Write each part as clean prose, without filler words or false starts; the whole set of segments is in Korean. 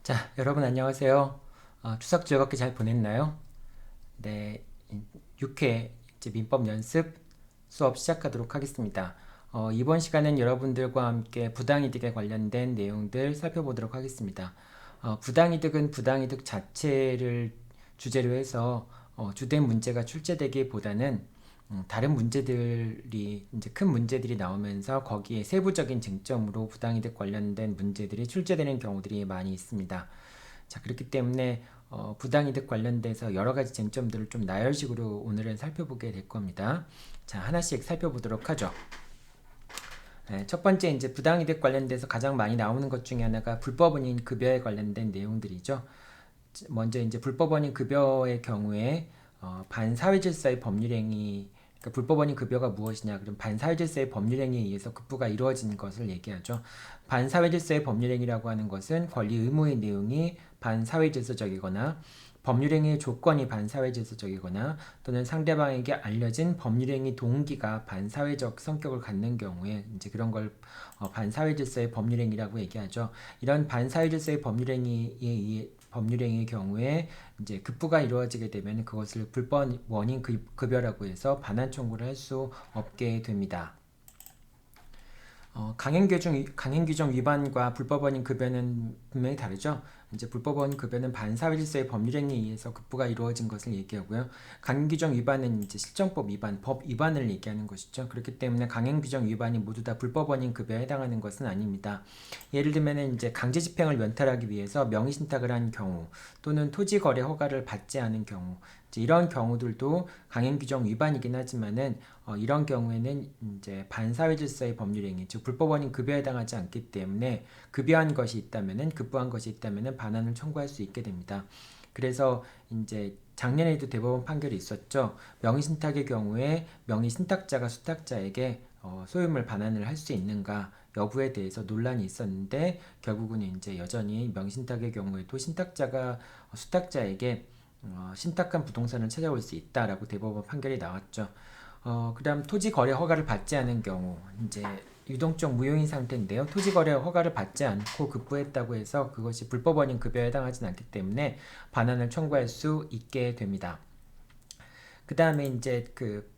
자, 여러분 안녕하세요. 추석 즐겁게 잘 보냈나요? 네, 6회 이제 민법 연습 수업 시작하도록 하겠습니다. 이번 시간은 여러분들과 함께 부당이득에 관련된 내용들 살펴보도록 하겠습니다. 부당이득은 부당이득 자체를 주제로 해서 주된 문제가 출제되기보다는 다른 문제들이 이제 큰 문제들이 나오면서 거기에 세부적인 쟁점으로 부당이득 관련된 문제들이 출제되는 경우들이 많이 있습니다. 자, 그렇기 때문에 부당이득 관련돼서 여러 가지 쟁점들을 좀 나열식으로 오늘은 살펴보게 될 겁니다. 자, 하나씩 살펴보도록 하죠. 네, 첫 번째 이제 부당이득 관련돼서 가장 많이 나오는 것 중에 하나가 불법원인 급여에 관련된 내용들이죠. 먼저 이제 불법원인 급여의 경우에 반사회질서의 법률행위, 그러니까 불법원인 급여가 무엇이냐? 그럼 반사회질서의 법률행위에 의해서 급부가 이루어진 것을 얘기하죠. 반사회질서의 법률행위라고 하는 것은 권리 의무의 내용이 반사회질서적이거나 법률행위의 조건이 반사회질서적이거나 또는 상대방에게 알려진 법률행위 동기가 반사회적 성격을 갖는 경우에 이제 그런 걸 반사회질서의 법률행위라고 얘기하죠. 이런 반사회질서의 법률행위의 경우에 이제 급부가 이루어지게 되면 그것을 불법 원인 급여라고 해서 반환 청구를 할 수 없게 됩니다. 강행규정 위반과 불법원인 급여는 분명히 다르죠. 이제 불법원인 급여는 반사회질서의 법률행위에 의해서 급부가 이루어진 것을 얘기하고요. 강행규정 위반은 이제 실정법 위반, 법 위반을 얘기하는 것이죠. 그렇기 때문에 강행규정 위반이 모두 다 불법원인 급여에 해당하는 것은 아닙니다. 예를 들면 이제 강제집행을 면탈하기 위해서 명의신탁을 한 경우 또는 토지거래 허가를 받지 않은 경우 이런 경우들도 강행규정 위반이긴 하지만은 이런 경우에는 이제 반사회질서의 법률행위, 즉 불법원인 급여에 해당하지 않기 때문에 급여한 것이 있다면은 급부한 것이 있다면은 반환을 청구할 수 있게 됩니다. 그래서 이제 작년에도 대법원 판결이 있었죠. 명의신탁의 경우에 명의신탁자가 수탁자에게 소유물 반환을 할 수 있는가 여부에 대해서 논란이 있었는데 결국은 이제 여전히 명의신탁의 경우에도 신탁자가 수탁자에게 신탁한 부동산을 찾아올 수 있다라고 대법원 판결이 나왔죠. 그다음 토지 거래 허가를 받지 않은 경우 이제 유동적 무효인 상태인데요. 토지 거래 허가를 받지 않고 급부했다고 해서 그것이 불법원인 급여에 해당하지는 않기 때문에 반환을 청구할 수 있게 됩니다. 그다음에 이제 그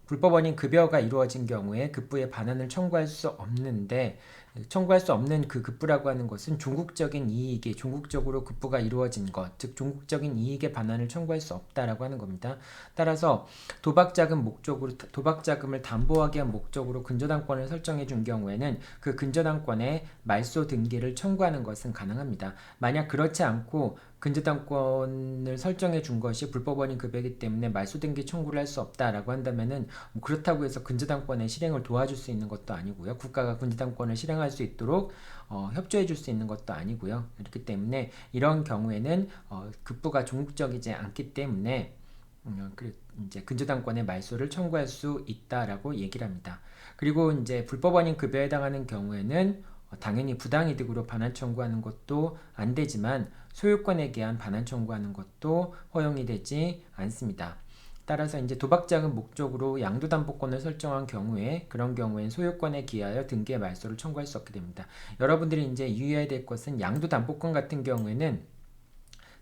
불법원인 급여가 이루어진 경우에 급부의 반환을 청구할 수 없는데 청구할 수 없는 그 급부라고 하는 것은 종국적인 이익이 종국적으로 급부가 이루어진 것, 즉 종국적인 이익의 반환을 청구할 수 없다라고 하는 겁니다. 따라서 도박자금을 담보하기 위한 목적으로 근저당권을 설정해 준 경우에는 그 근저당권의 말소 등기를 청구하는 것은 가능합니다. 만약 그렇지 않고 근저당권을 설정해 준 것이 불법원인 급여이기 때문에 말소등기 청구를 할 수 없다라고 한다면은 뭐 그렇다고 해서 근저당권의 실행을 도와줄 수 있는 것도 아니고요. 국가가 근저당권을 실행할 수 있도록 협조해 줄 수 있는 것도 아니고요. 그렇기 때문에 이런 경우에는 급부가 종국적이지 않기 때문에 이제 근저당권의 말소를 청구할 수 있다라고 얘기를 합니다. 그리고 이제 불법원인 급여에 해당하는 경우에는 당연히 부당이득으로 반환 청구하는 것도 안 되지만 소유권에 대한 반환 청구하는 것도 허용이 되지 않습니다. 따라서 이제 도박자금 목적으로 양도담보권을 설정한 경우에 그런 경우엔 소유권에 기하여 등기의 말소를 청구할 수 없게 됩니다. 여러분들이 이제 유의해야 될 것은 양도담보권 같은 경우에는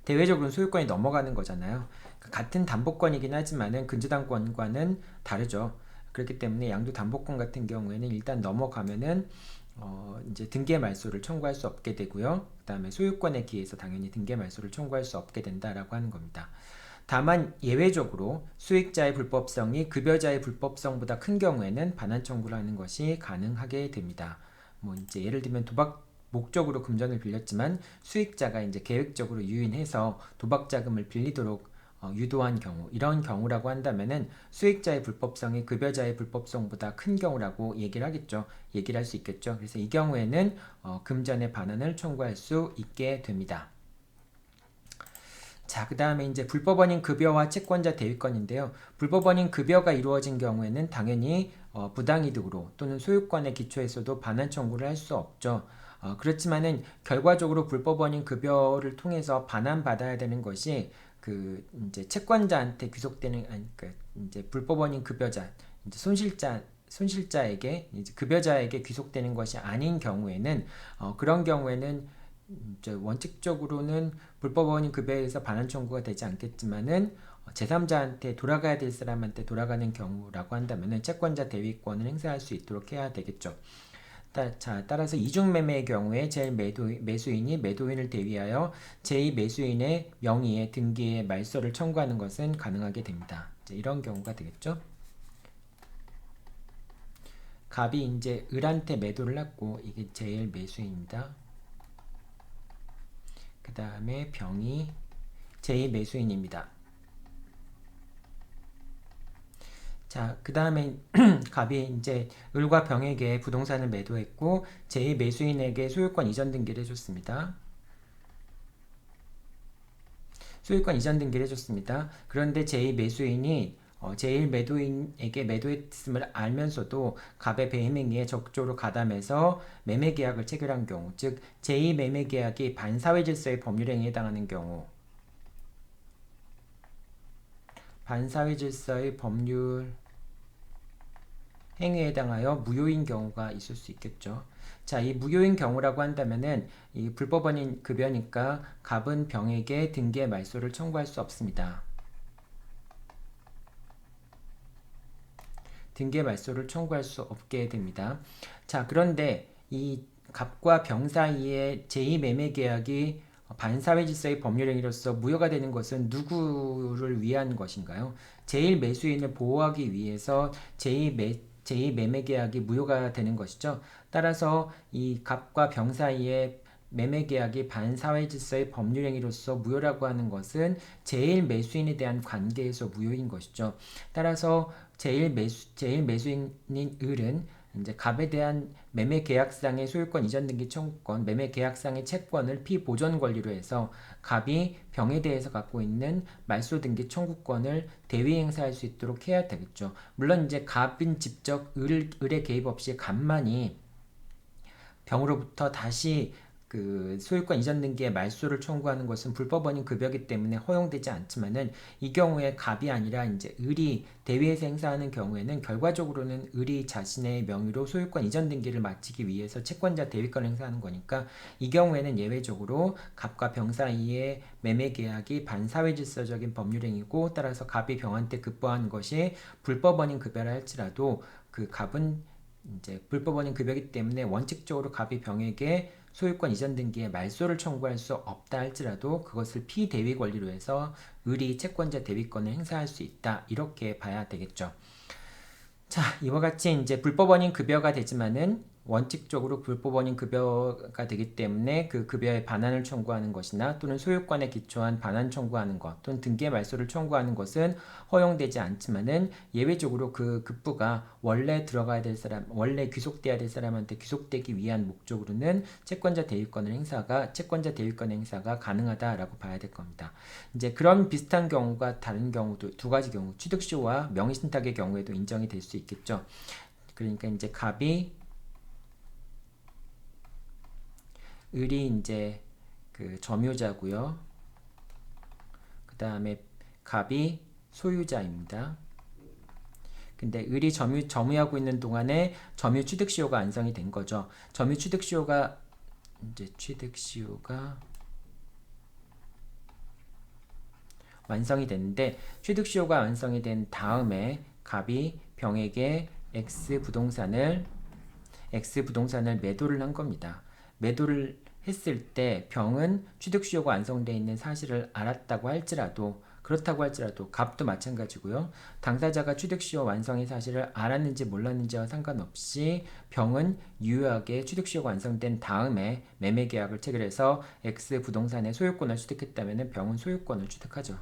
대외적으로는 소유권이 넘어가는 거잖아요. 같은 담보권이긴 하지만은 근저당권과는 다르죠. 그렇기 때문에 양도담보권 같은 경우에는 일단 넘어가면은 이제 등기의 말소를 청구할 수 없게 되고요. 그 다음에 소유권에 기해서 당연히 등기의 말소를 청구할 수 없게 된다라고 하는 겁니다. 다만 예외적으로 수익자의 불법성이 급여자의 불법성보다 큰 경우에는 반환 청구를 하는 것이 가능하게 됩니다. 뭐 이제 예를 들면 도박 목적으로 금전을 빌렸지만 수익자가 이제 계획적으로 유인해서 도박 자금을 빌리도록 유도한 경우, 이런 경우라고 한다면은 수익자의 불법성이 급여자의 불법성보다 큰 경우라고 얘기를 할 수 있겠죠. 그래서 이 경우에는 금전의 반환을 청구할 수 있게 됩니다. 자, 그 다음에 이제 불법원인 급여와 채권자 대위권인데요. 불법원인 급여가 이루어진 경우에는 당연히 부당이득으로 또는 소유권의 기초에서도 반환 청구를 할 수 없죠. 그렇지만은 결과적으로 불법원인 급여를 통해서 반환받아야 되는 것이 그 이제 채권자한테 귀속되는 그 이제 불법원인 급여자 이제 손실자에게 이제 급여자에게 귀속되는 것이 아닌 경우에는 그런 경우에는 이제 원칙적으로는 불법원인 급여에 의해서 반환 청구가 되지 않겠지만은 제3자한테 돌아가야 될 사람한테 돌아가는 경우라고 한다면은 채권자 대위권을 행사할 수 있도록 해야 되겠죠. 따라서 이중매매의 경우에 매수인이 매도인을 대위하여 제2매수인의 명의의 등기의 말소를 청구하는 것은 가능하게 됩니다. 이런 경우가 되겠죠. 갑이 이제 을한테 매도를 했고 이게 제1매수인입니다. 그 다음에 병이 제2매수인입니다. 자, 그 다음에 갑이 이제 을과 병에게 부동산을 매도했고 제2매수인에게 소유권 이전 등기를 해줬습니다. 소유권 이전 등기를 해줬습니다. 그런데 제2매수인이 제1매도인에게 매도했음을 알면서도 갑의 배임행위에 적극적으로 가담해서 매매계약을 체결한 경우, 즉 제2매매계약이 반사회질서의 법률행위에 해당하는 경우, 반사회질서의 법률 행위에 해당하여 무효인 경우가 있을 수 있겠죠. 자, 이 무효인 경우라고 한다면은 이 불법원인 급여니까 갑은 병에게 등기의 말소를 청구할 수 없습니다. 등기의 말소를 청구할 수 없게 됩니다. 자, 그런데 이 갑과 병 사이의 제2매매계약이 반사회질서의 법률행위로서 무효가 되는 것은 누구를 위한 것인가요? 제1매수인을 보호하기 위해서 제2매매계약이 무효가 되는 것이죠. 따라서 이 갑과 병 사이의 매매계약이 반사회질서의 법률행위로서 무효라고 하는 것은 제1매수인에 대한 관계에서 무효인 것이죠. 따라서 제1매수인인 을은 이제 갑에 대한 매매계약상의 소유권 이전 등기 청구권, 매매계약상의 채권을 피보전 권리로 해서 갑이 병에 대해서 갖고 있는 말소 등기 청구권을 대위 행사할 수 있도록 해야 되겠죠. 물론 이제 갑은 직접 을의 개입 없이 갑만이 병으로부터 다시 그 소유권 이전 등기의 말소를 청구하는 것은 불법원인 급여이기 때문에 허용되지 않지만은 이 경우에 갑이 아니라 이제 을이 대위에서 행사하는 경우에는 결과적으로는 을이 자신의 명의로 소유권 이전 등기를 마치기 위해서 채권자 대위권을 행사하는 거니까 이 경우에는 예외적으로 갑과 병 사이의 매매 계약이 반사회질서적인 법률행위고 따라서 갑이 병한테 급부한 것이 불법원인 급여라 할지라도 그 갑은 이제 불법원인 급여이기 때문에 원칙적으로 갑이 병에게 소유권 이전 등기에 말소를 청구할 수 없다 할지라도 그것을 피대위 권리로 해서 을이 채권자 대위권을 행사할 수 있다 이렇게 봐야 되겠죠. 자, 이와 같이 이제 불법원인 급여가 되지만은 원칙적으로 불법원인 급여가 되기 때문에 그 급여의 반환을 청구하는 것이나 또는 소유권에 기초한 반환 청구하는 것 또는 등기의 말소를 청구하는 것은 허용되지 않지만은 예외적으로 그 급부가 원래 들어가야 될 사람, 원래 귀속돼야 될 사람한테 귀속되기 위한 목적으로는 채권자 대위권 행사가 가능하다라고 봐야 될 겁니다. 이제 그런 비슷한 경우가 다른 경우도 두 가지 경우, 취득시효와 명의신탁의 경우에도 인정이 될 수 있겠죠. 그러니까 이제 갑이 을이 이제 그 점유자고요. 그 다음에 갑이 소유자입니다. 근데 을이 점유하고 있는 동안에 점유 취득시효가 완성이 된 거죠. 점유 취득시효가 완성이 됐는데 취득시효가 완성이 된 다음에 갑이 병에게 X 부동산을 매도를 한 겁니다. 매도를 했을 때 병은 취득시효가 완성되어 있는 사실을 그렇다고 할지라도 갑도 마찬가지고요. 당사자가 취득시효 완성의 사실을 알았는지 몰랐는지와 상관없이 병은 유효하게 취득시효가 완성된 다음에 매매계약을 체결해서 X 부동산의 소유권을 취득했다면 병은 소유권을 취득하죠.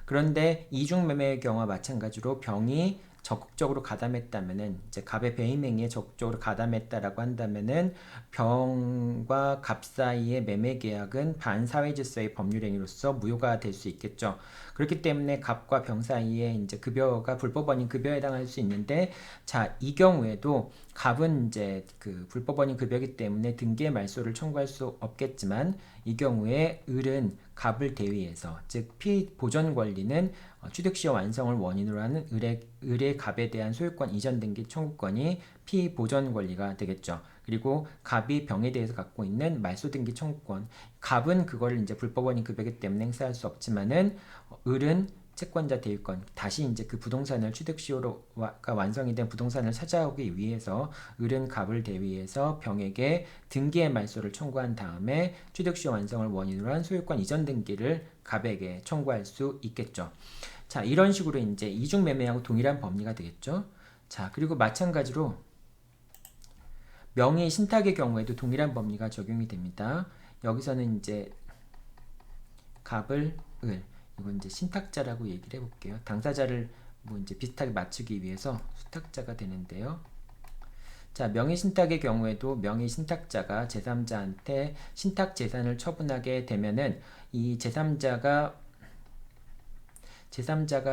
그런데 이중매매의 경우와 마찬가지로 병이 적극적으로 가담했다면은 이제 갑의 배임행위에 적극적으로 가담했다라고 한다면은 병과 갑 사이의 매매 계약은 반사회질서의 법률행위로서 무효가 될 수 있겠죠. 그렇기 때문에 갑과 병 사이에 이제 급여가 불법원인 급여에 해당할 수 있는데 자, 이 경우에도 갑은 이제 그 불법원인 급여이기 때문에 등기의 말소를 청구할 수 없겠지만 이 경우에 을은 갑을 대위해서 즉 피보전 권리는 취득시효 완성을 원인으로 하는 을의 갑에 대한 소유권 이전 등기 청구권이 피보전 권리가 되겠죠. 그리고 갑이 병에 대해서 갖고 있는 말소 등기 청구권. 갑은 그거를 이제 불법원인 급여기 때문에 행사할 수 없지만은 을은 채권자 대위권, 다시 이제 그 부동산을 취득시효가 완성이 된 부동산을 찾아오기 위해서 을은 갑을 대위해서 병에게 등기의 말소를 청구한 다음에 취득시효 완성을 원인으로 한 소유권 이전 등기를 갑에게 청구할 수 있겠죠. 자, 이런 식으로 이제 이중매매하고 동일한 법리가 되겠죠. 자, 그리고 마찬가지로 명의 신탁의 경우에도 동일한 법리가 적용이 됩니다. 여기서는 이제 갑을 을, 이건 이제 신탁자라고 얘기를 해볼게요. 당사자를 뭐 이제 비슷하게 맞추기 위해서 수탁자가 되는데요. 자, 명의신탁의 경우에도 명의신탁자가 제3자한테 신탁 재산을 처분하게 되면은 이 제3자가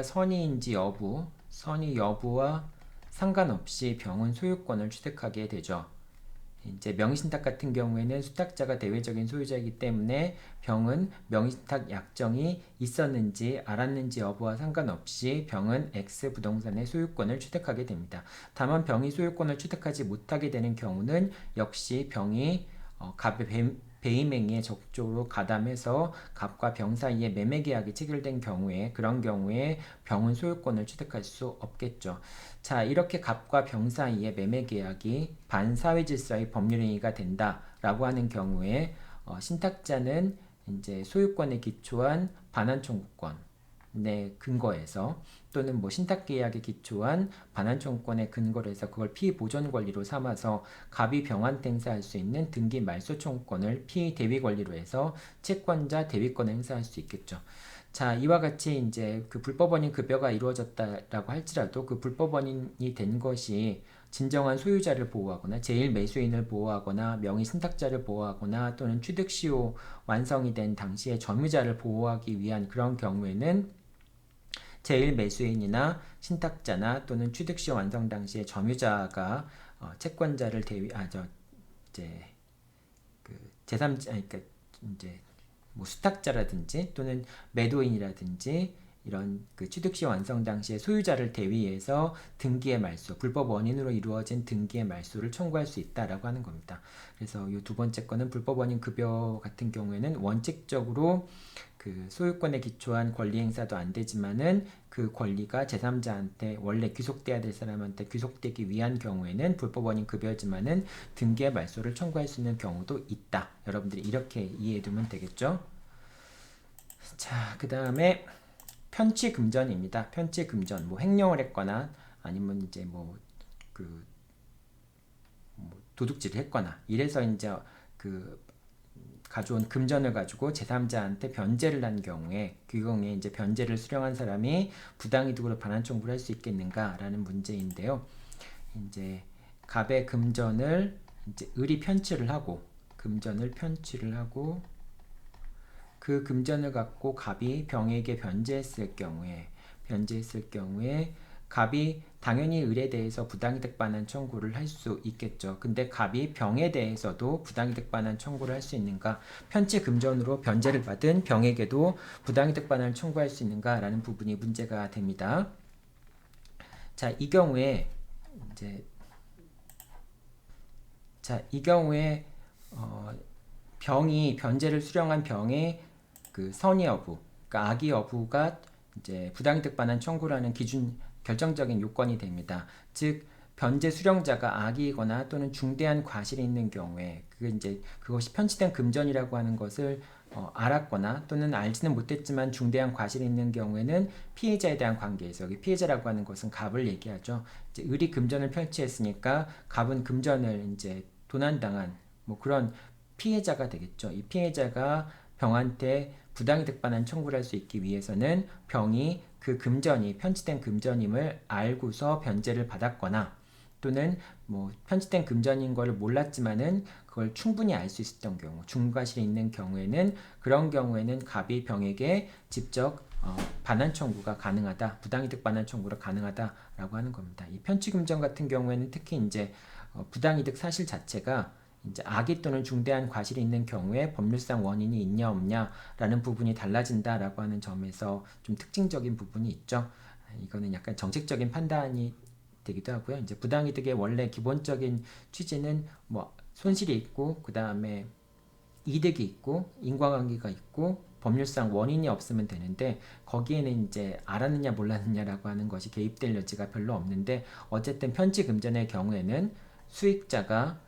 선의인지 선의 여부와 상관없이 병은 소유권을 취득하게 되죠. 이제 명의신탁 같은 경우에는 수탁자가 대외적인 소유자이기 때문에 병은 명의신탁 약정이 있었는지 알았는지 여부와 상관없이 병은 X 부동산의 소유권을 취득하게 됩니다. 다만 병이 소유권을 취득하지 못하게 되는 경우는 역시 병이 갑의 배임행위에 적극적으로 가담해서 갑과 병 사이에 매매계약이 체결된 경우에 그런 경우에 병은 소유권을 취득할 수 없겠죠. 자, 이렇게 갑과 병 사이에 매매계약이 반사회질서의 법률행위가 된다라고 하는 경우에 신탁자는 이제 소유권에 기초한 반환청구권의 근거에서 또는 뭐 신탁계약에 기초한 반환청구권의 근거를 해서 그걸 피보전 권리로 삼아서 갑이 병한테 행사할 수 있는 등기 말소 청구권을 피대위 권리로 해서 채권자 대위권을 행사할 수 있겠죠. 자, 이와 같이 이제 그 불법원인 급여가 이루어졌다라고 할지라도 그 불법원인이 된 것이 진정한 소유자를 보호하거나 제1 매수인을 보호하거나 명의 신탁자를 보호하거나 또는 취득시효 완성이 된 당시의 점유자를 보호하기 위한 그런 경우에는 제1 매수인이나 신탁자나 또는 취득시효 완성 당시의 점유자가 채권자를 이제 그 제3자 그러니까 이제 뭐 수탁자라든지 또는 매도인이라든지 이런 그 취득시효 완성 당시의 소유자를 대위해서 등기의 말소, 불법 원인으로 이루어진 등기의 말소를 청구할 수 있다라고 하는 겁니다. 그래서 이 두 번째 거는 불법 원인 급여 같은 경우에는 원칙적으로 그 소유권에 기초한 권리 행사도 안 되지만은 그 권리가 제3자한테 원래 귀속돼야 될 사람한테 귀속되기 위한 경우에는 불법 원인 급여지만은 등기의 말소를 청구할 수 있는 경우도 있다. 여러분들이 이렇게 이해해 두면 되겠죠? 자, 그 다음에 편취금전입니다. 편취금전, 뭐 횡령을 했거나 아니면 이제 뭐 도둑질을 했거나 이래서 이제 그 가져온 금전을 가지고 제3자한테 변제를 한 경우에 그 경우에 이제 변제를 수령한 사람이 부당이득으로 반환 청구를 할 수 있겠는가라는 문제인데요. 이제 갑의 금전을 이제 을이 편취를 하고 금전을 편취를 하고 그 금전을 갖고 갑이 병에게 변제했을 경우에 갑이 당연히 을에 대해서 부당이득 반환 청구를 할 수 있겠죠. 근데 갑이 병에 대해서도 부당이득 반환 청구를 할 수 있는가? 편취 금전으로 변제를 받은 병에게도 부당이득 반환을 청구할 수 있는가라는 부분이 문제가 됩니다. 자, 이 경우에 병이 변제를 수령한 병의 그 선의 여부, 그러니까 악의 여부가 이제 부당이득 반환 청구라는 기준 결정적인 요건이 됩니다. 즉 변제 수령자가 악이거나 또는 중대한 과실이 있는 경우에 그것이 편취된 금전이라고 하는 것을 알았거나 또는 알지는 못했지만 중대한 과실이 있는 경우에는 피해자에 대한 관계에서 여기 피해자라고 하는 것은 갑을 얘기하죠. 이제 을이 금전을 편취했으니까 갑은 금전을 이제 도난당한 뭐 그런 피해자가 되겠죠. 이 피해자가 병한테 부당이득 반환 청구를 할 수 있기 위해서는 병이 그 금전이 편취된 금전임을 알고서 변제를 받았거나 또는 뭐 편취된 금전인 것을 몰랐지만은 그걸 충분히 알 수 있었던 경우, 중과실이 있는 경우에는 그런 경우에는 갑이 병에게 직접 반환 청구가 가능하다, 부당이득 반환 청구가 가능하다라고 하는 겁니다. 이 편취 금전 같은 경우에는 특히 이제 부당이득 사실 자체가 이제 악의 또는 중대한 과실이 있는 경우에 법률상 원인이 있냐 없냐라는 부분이 달라진다라고 하는 점에서 좀 특징적인 부분이 있죠. 이거는 약간 정책적인 판단이 되기도 하고요. 이제 부당이득의 원래 기본적인 취지는 뭐 손실이 있고 그 다음에 이득이 있고 인과관계가 있고 법률상 원인이 없으면 되는데 거기에는 이제 알았느냐 몰랐느냐라고 하는 것이 개입될 여지가 별로 없는데 어쨌든 편취금전의 경우에는 수익자가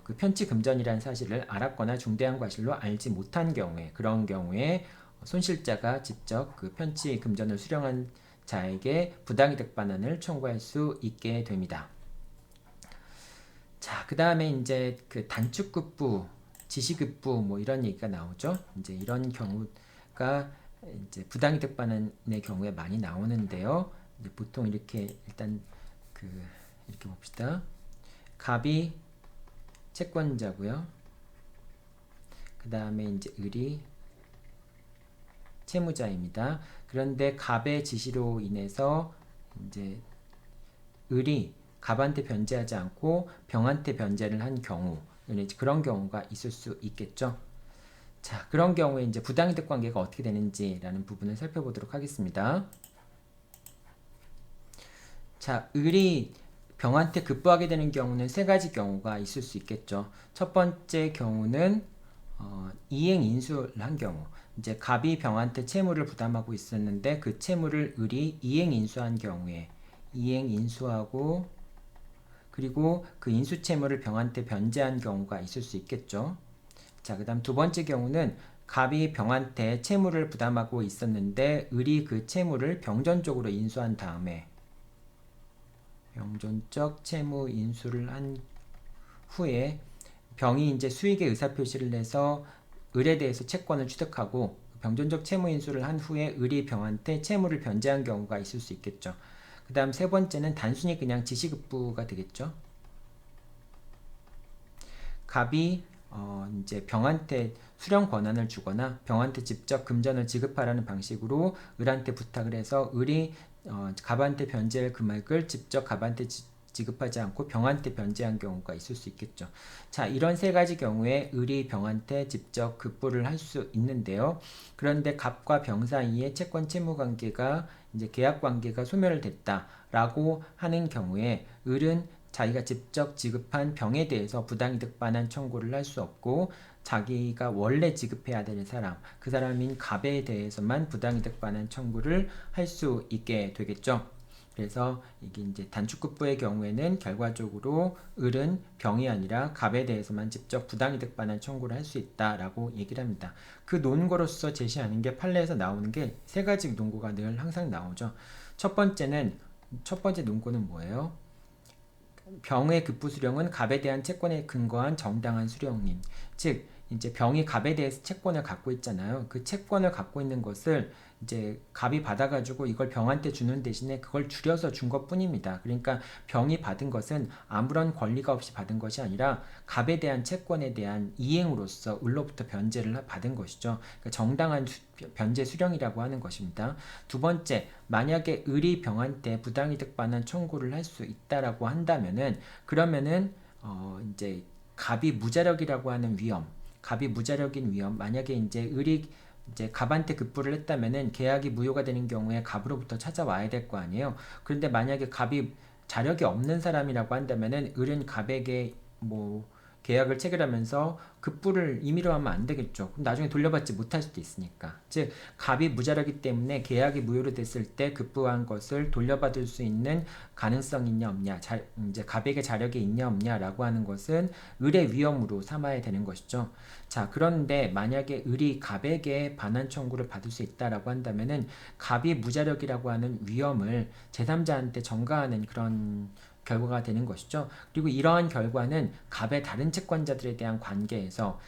그 편취금전이라는 사실을 알았거나 중대한 과실로 알지 못한 경우에 그런 경우에 손실자가 직접 그 편취금전을 수령한 자에게 부당이득 반환을 청구할 수 있게 됩니다. 자, 그 다음에 이제 그 단축급부, 지시급부 뭐 이런 얘기가 나오죠. 이제 이런 경우가 이제 부당이득 반환의 경우에 많이 나오는데요. 이제 보통 이렇게 일단 그 이렇게 봅시다. 갑이 채권자고요. 그 다음에 이제 을이 채무자입니다. 그런데 갑의 지시로 인해서 이제 을이 갑한테 변제하지 않고 병한테 변제를 한 경우, 그런 경우가 있을 수 있겠죠. 자, 그런 경우에 이제 부당이득 관계가 어떻게 되는지라는 부분을 살펴보도록 하겠습니다. 자, 을이 병한테 급부하게 되는 경우는 세 가지 경우가 있을 수 있겠죠. 첫 번째 경우는 이행 인수를 한 경우, 이제 갑이 병한테 채무를 부담하고 있었는데 그 채무를 을이 이행 인수한 경우에 이행 인수하고 그리고 그 인수 채무를 병한테 변제한 경우가 있을 수 있겠죠. 자, 그 다음 두 번째 경우는 갑이 병한테 채무를 부담하고 있었는데 을이 그 채무를 병전적으로 인수한 다음에 병전적 채무 인수를 한 후에 병이 이제 수익의 의사표시를 내서 을에 대해서 채권을 취득하고 병전적 채무 인수를 한 후에 을이 병한테 채무를 변제한 경우가 있을 수 있겠죠. 그 다음 세 번째는 단순히 그냥 지시급부가 되겠죠. 갑이 이제 병한테 수령 권한을 주거나 병한테 직접 금전을 지급하라는 방식으로 을한테 부탁을 해서 을이 갑한테 변제할 금액을 직접 갑한테 지급하지 않고 병한테 변제한 경우가 있을 수 있겠죠. 자, 이런 세 가지 경우에 을이 병한테 직접 급부를 할 수 있는데요. 그런데 갑과 병 사이의 채권 채무 관계가 이제 계약 관계가 소멸됐다라고 하는 경우에 을은 자기가 직접 지급한 병에 대해서 부당이득 반환 청구를 할 수 없고 자기가 원래 지급해야 되는 사람, 그 사람인 갑에 대해서만 부당이득 반환 청구를 할 수 있게 되겠죠. 그래서 이게 이제 단축급부의 경우에는 결과적으로 을은 병이 아니라 갑에 대해서만 직접 부당이득 반환 청구를 할 수 있다라고 얘기를 합니다. 그 논거로서 제시하는 게 판례에서 나오는 게 세 가지 논거가 늘 항상 나오죠. 첫 번째 논거는 뭐예요? 병의 급부 수령은 갑에 대한 채권에 근거한 정당한 수령인. 즉 이제 병이 갑에 대해서 채권을 갖고 있잖아요. 그 채권을 갖고 있는 것을 이제 갑이 받아가지고 이걸 병한테 주는 대신에 그걸 줄여서 준 것뿐입니다. 그러니까 병이 받은 것은 아무런 권리가 없이 받은 것이 아니라 갑에 대한 채권에 대한 이행으로서 을로부터 변제를 받은 것이죠. 그러니까 정당한 변제 수령이라고 하는 것입니다. 두 번째, 만약에 을이 병한테 부당이득 반환 청구를 할 수 있다라고 한다면은 그러면은 이제 갑이 무자력이라고 하는 위험, 갑이 무자력인 위험, 만약에 이제 을이 이제 갑한테 급부를 했다면은 계약이 무효가 되는 경우에 갑으로부터 찾아와야 될 거 아니에요. 그런데 만약에 갑이 자력이 없는 사람이라고 한다면은 을은 갑에게 뭐 계약을 체결하면서 급부를 임의로 하면 안 되겠죠. 그럼 나중에 돌려받지 못할 수도 있으니까. 즉 갑이 무자력이기 때문에 계약이 무효로 됐을 때 급부한 것을 돌려받을 수 있는 가능성이 있냐 없냐, 이제 갑에게 자력이 있냐 없냐라고 하는 것은 을의 위험으로 삼아야 되는 것이죠. 자, 그런데 만약에 을이 갑에게 반환 청구를 받을 수 있다라고 한다면은 갑이 무자력이라고 하는 위험을 제3자한테 전가하는 그런 결과가 되는 것이죠. 그리고 이러한 결과는 갑의 다른 채권자들에 대한 관계에서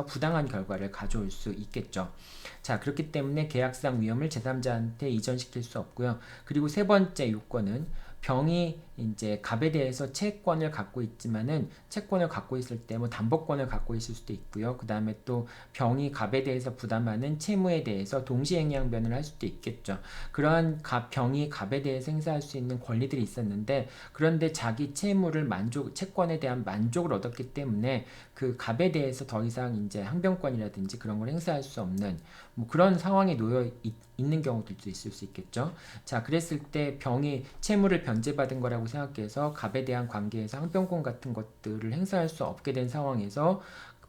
부당한 결과를 가져올 수 있겠죠. 자, 그렇기 때문에 계약상 위험을 제3자한테 이전시킬 수 없고요. 그리고 세 번째 요건은 병이 이제 갑에 대해서 채권을 갖고 있지만은 채권을 갖고 있을 때 뭐 담보권을 갖고 있을 수도 있고요. 그 다음에 또 병이 갑에 대해서 부담하는 채무에 대해서 동시행위항변을 할 수도 있겠죠. 그러한 병이 갑에 대해서 행사할 수 있는 권리들이 있었는데, 그런데 자기 채권에 대한 만족을 얻었기 때문에 그 갑에 대해서 더 이상 이제 항변권이라든지 그런 걸 행사할 수 없는 뭐 그런 상황에 놓여 있는 경우들도 있을 수 있겠죠. 자, 그랬을 때 병이 채무를 변제받은 거라고 생각해서 갑에 대한 관계에서 항변권 같은 것들을 행사할 수 없게 된 상황에서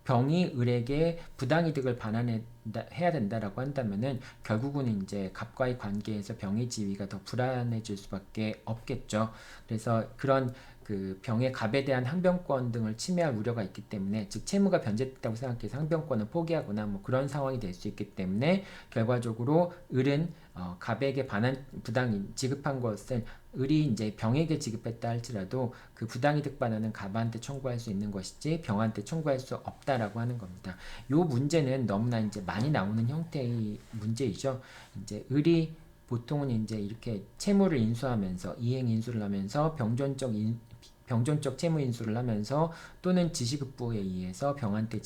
병이 을에게 부당이득을 반환해야 된다라고 한다면은 결국은 이제 갑과의 관계에서 병의 지위가 더 불안해질 수밖에 없겠죠. 그래서 그런 그 병의 갑에 대한 항변권 등을 침해할 우려가 있기 때문에, 즉 채무가 변제됐다고 생각해서 항변권을 포기하거나 뭐 그런 상황이 될 수 있기 때문에 결과적으로 을은 갑에게 반환 부당이 지급한 것을 을이 이제 병에게 지급했다 할지라도 그 부당이득 반환은 갑한테 청구할 수 있는 것이지 병한테 청구할 수 없다라고 하는 겁니다. 요 문제는 너무나 이제 많이 나오는 형태의 문제이죠. 이제 을이 보통은 이제 이렇게 채무를 인수하면서 이행 인수를 하면서 병존적 채무 인수를 하면서 또는 지시급부에 의해서 병한테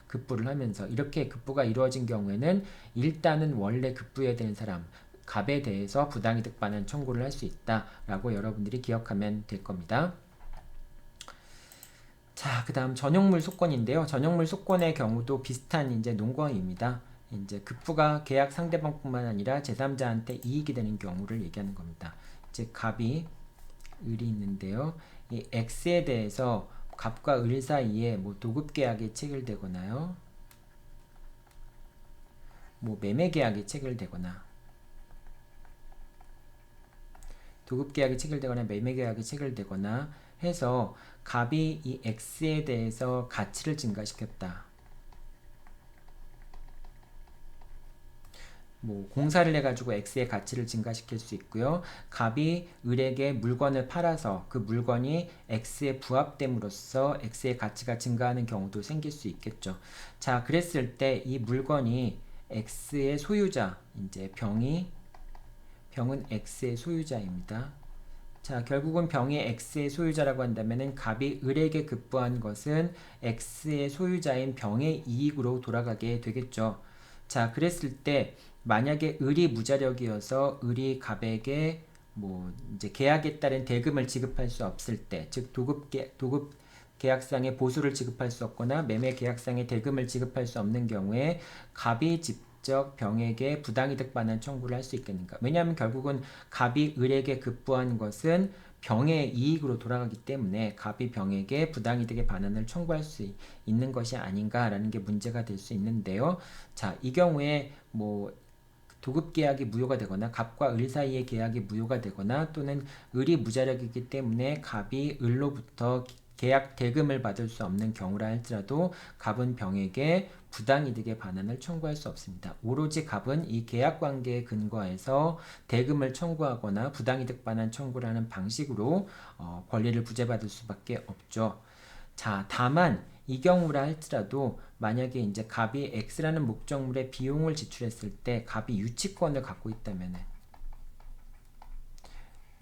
급부를 하면서 이렇게 급부가 이루어진 경우에는 일단은 원래 급부해야 되는 사람 갑에 대해서 부당이득 반환 청구를 할 수 있다라고 여러분들이 기억하면 될 겁니다. 자, 그 다음 전용물 소권인데요. 전용물 소권의 경우도 비슷한 이제 논거입니다. 이제 급부가 계약 상대방뿐만 아니라 제3자한테 이익이 되는 경우를 얘기하는 겁니다. 이제 갑이 을이 있는데요. 이 X에 대해서 갑과 을 사이에 뭐 도급계약이 체결되거나요, 뭐 매매계약이 체결되거나, 도급계약이 체결되거나 매매계약이 체결되거나 해서 갑이 이 X에 대해서 가치를 증가시켰다. 뭐 공사를 해가지고 X의 가치를 증가시킬 수 있고요. 갑이 을에게 물건을 팔아서 그 물건이 X에 부합됨으로써 X의 가치가 증가하는 경우도 생길 수 있겠죠. 자, 그랬을 때 이 물건이 X의 소유자, 이제 병은 X의 소유자입니다. 자, 결국은 병이 X의 소유자라고 한다면은 갑이 을에게 급부한 것은 X의 소유자인 병의 이익으로 돌아가게 되겠죠. 자, 그랬을 때 만약에 을이 무자력이어서 을이 갑에게 뭐 이제 계약에 따른 대금을 지급할 수 없을 때, 즉 도급 계약상의 보수를 지급할 수 없거나 매매 계약상의 대금을 지급할 수 없는 경우에 갑이 직접 병에게 부당이득 반환 청구를 할 수 있겠는가? 왜냐하면 결국은 갑이 을에게 급부한 것은 병의 이익으로 돌아가기 때문에 갑이 병에게 부당이득의 반환을 청구할 수 있는 것이 아닌가라는 게 문제가 될 수 있는데요. 자, 이 경우에 뭐 도급 계약이 무효가 되거나 갑과 을 사이의 계약이 무효가 되거나 또는 을이 무자력이기 때문에 갑이 을로부터 계약 대금을 받을 수 없는 경우라 할지라도 갑은 병에게 부당이득의 반환을 청구할 수 없습니다. 오로지 갑은 이 계약관계에 근거해서 대금을 청구하거나 부당이득 반환 청구를 하는 방식으로 권리를 부재받을 수밖에 없죠. 자, 다만 이 경우라 할지라도 만약에 이제 갑이 X라는 목적물에 비용을 지출했을 때 갑이 유치권을 갖고 있다면은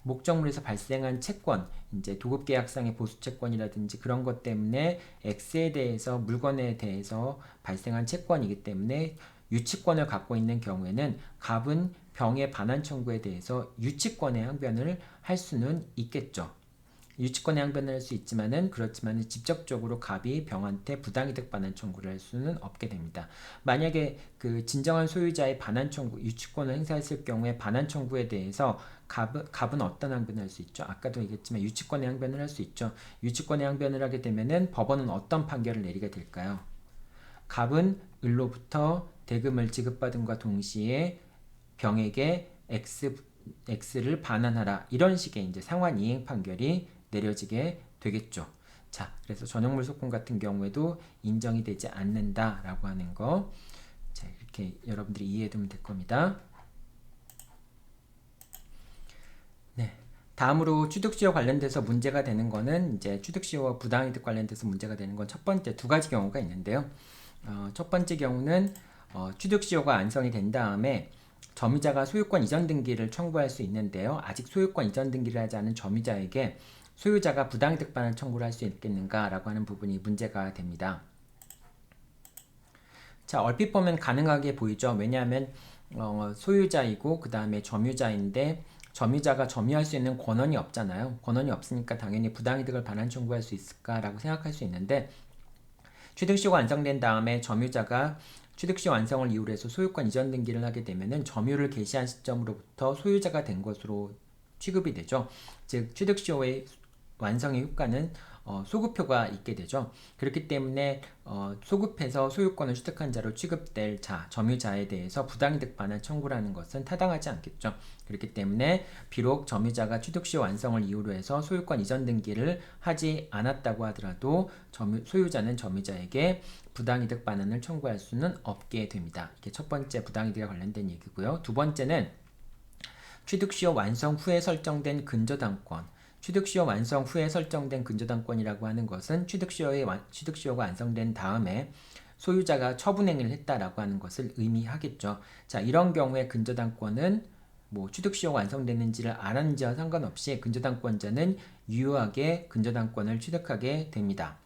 목적물에서 발생한 채권, 이제 도급계약상의 보수채권이라든지 그런 것 때문에 X에 대해서 물건에 대해서 발생한 채권이기 때문에 유치권을 갖고 있는 경우에는 갑은 병의 반환 청구에 대해서 유치권의 항변을 할 수는 있겠죠. 유치권의 항변을 할 수 있지만은 그렇지만은 직접적으로 갑이 병한테 부당이득 반환 청구를 할 수는 없게 됩니다. 만약에 그 진정한 소유자의 반환 청구, 유치권을 행사했을 경우에 반환 청구에 대해서 갑은 어떤 항변을 할 수 있죠? 아까도 얘기했지만 유치권의 항변을 할 수 있죠. 유치권의 항변을 하게 되면은 법원은 어떤 판결을 내리게 될까요? 갑은 을로부터 대금을 지급받음과 동시에 병에게 X를 반환하라, 이런 식의 이제 상환 이행 판결이 내려지게 되겠죠. 자, 그래서 전용물 소권 같은 경우에도 인정이 되지 않는다라고 하는 거, 자, 이렇게 여러분들이 이해해두면 될 겁니다. 네. 다음으로 취득시효 관련돼서 문제가 되는 거는 이제 취득시효와 부당이득 관련돼서 문제가 되는 건 첫 번째 두 가지 경우가 있는데요. 첫 번째 경우는 취득시효가 완성이 된 다음에 점유자가 소유권 이전 등기를 청구할 수 있는데요. 아직 소유권 이전 등기를 하지 않은 점유자에게 소유자가 부당이득 반환 청구를 할 수 있겠는가라고 하는 부분이 문제가 됩니다. 자, 얼핏 보면 가능하게 보이죠. 왜냐하면 소유자이고 그 다음에 점유자인데 점유자가 점유할 수 있는 권한이 없잖아요. 권한이 없으니까 당연히 부당이득을 반환 청구할 수 있을까라고 생각할 수 있는데, 취득시효가 완성된 다음에 점유자가 취득시효 완성을 이유로 해서 소유권 이전 등기를 하게 되면은 점유를 개시한 시점으로부터 소유자가 된 것으로 취급이 되죠. 즉 취득시효의 완성의 효과는 소급효가 있게 되죠. 그렇기 때문에 소급해서 소유권을 취득한 자로 취급될 자, 점유자에 대해서 부당이득 반환 청구를 하는 것은 타당하지 않겠죠. 그렇기 때문에 비록 점유자가 취득시효 완성을 이유로 해서 소유권 이전 등기를 하지 않았다고 하더라도 소유자는 점유자에게 부당이득 반환을 청구할 수는 없게 됩니다. 이게 첫 번째 부당이득에 관련된 얘기고요. 두 번째는 취득시효 완성 후에 설정된 근저당권. 취득시효 완성 후에 설정된 근저당권이라고 하는 것은 취득시효가 완성된 다음에 소유자가 처분행위를 했다라고 하는 것을 의미하겠죠. 자, 이런 경우에 근저당권은 뭐 취득시효가 완성됐는지를 알았는지와 상관없이 근저당권자는 유효하게 근저당권을 취득하게 됩니다.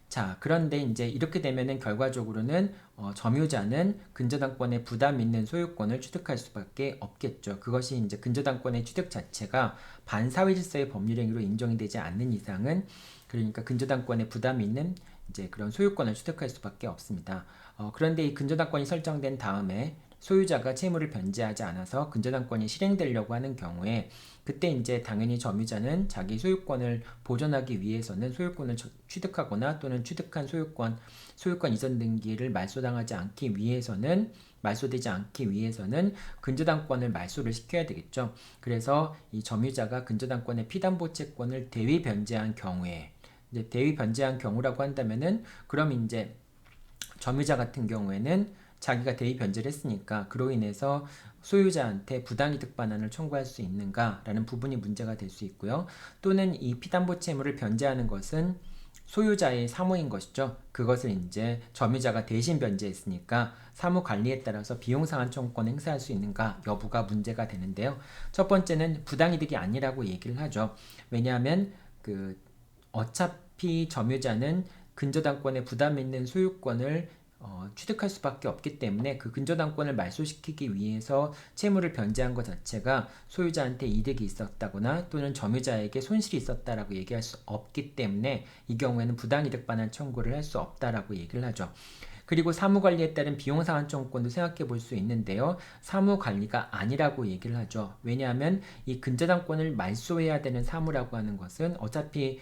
자, 그런데 이제 이렇게 되면은 결과적으로는 점유자는 근저당권에 부담 있는 소유권을 취득할 수밖에 없겠죠. 그것이 이제 근저당권의 취득 자체가 반사회질서의 법률 행위로 인정이 되지 않는 이상은, 그러니까 근저당권에 부담이 있는 이제 그런 소유권을 취득할 수밖에 없습니다. 그런데 이 근저당권이 설정된 다음에 소유자가 채무를 변제하지 않아서 근저당권이 실행되려고 하는 경우에, 그때 이제 당연히 점유자는 자기 소유권을 보존하기 위해서는 소유권을 취득하거나 또는 취득한 소유권 이전 등기를 말소되지 않기 위해서는 근저당권을 말소를 시켜야 되겠죠. 그래서 이 점유자가 근저당권의 피담보 채권을 대위 변제한 경우에, 이제 대위 변제한 경우라고 한다면은 그럼 이제 점유자 같은 경우에는 자기가 대위 변제를 했으니까 그로 인해서 소유자한테 부당이득 반환을 청구할 수 있는가라는 부분이 문제가 될 수 있고요. 또는 이 피담보 채무를 변제하는 것은 소유자의 사무인 것이죠. 그것을 이제 점유자가 대신 변제했으니까 사무 관리에 따라서 비용 상환 청구권 행사할 수 있는가 여부가 문제가 되는데요. 첫 번째는 부당이득이 아니라고 얘기를 하죠. 왜냐하면 어차피 점유자는 근저당권에 부담 있는 소유권을 취득할 수밖에 없기 때문에 그 근저당권을 말소시키기 위해서 채무를 변제한 것 자체가 소유자한테 이득이 있었다거나 또는 점유자에게 손실이 있었다라고 얘기할 수 없기 때문에 이 경우에는 부당이득 반환 청구를 할 수 없다라고 얘기를 하죠. 그리고 사무관리에 따른 비용상환 청구권도 생각해 볼 수 있는데요. 사무관리가 아니라고 얘기를 하죠. 왜냐하면 이 근저당권을 말소해야 되는 사무라고 하는 것은 어차피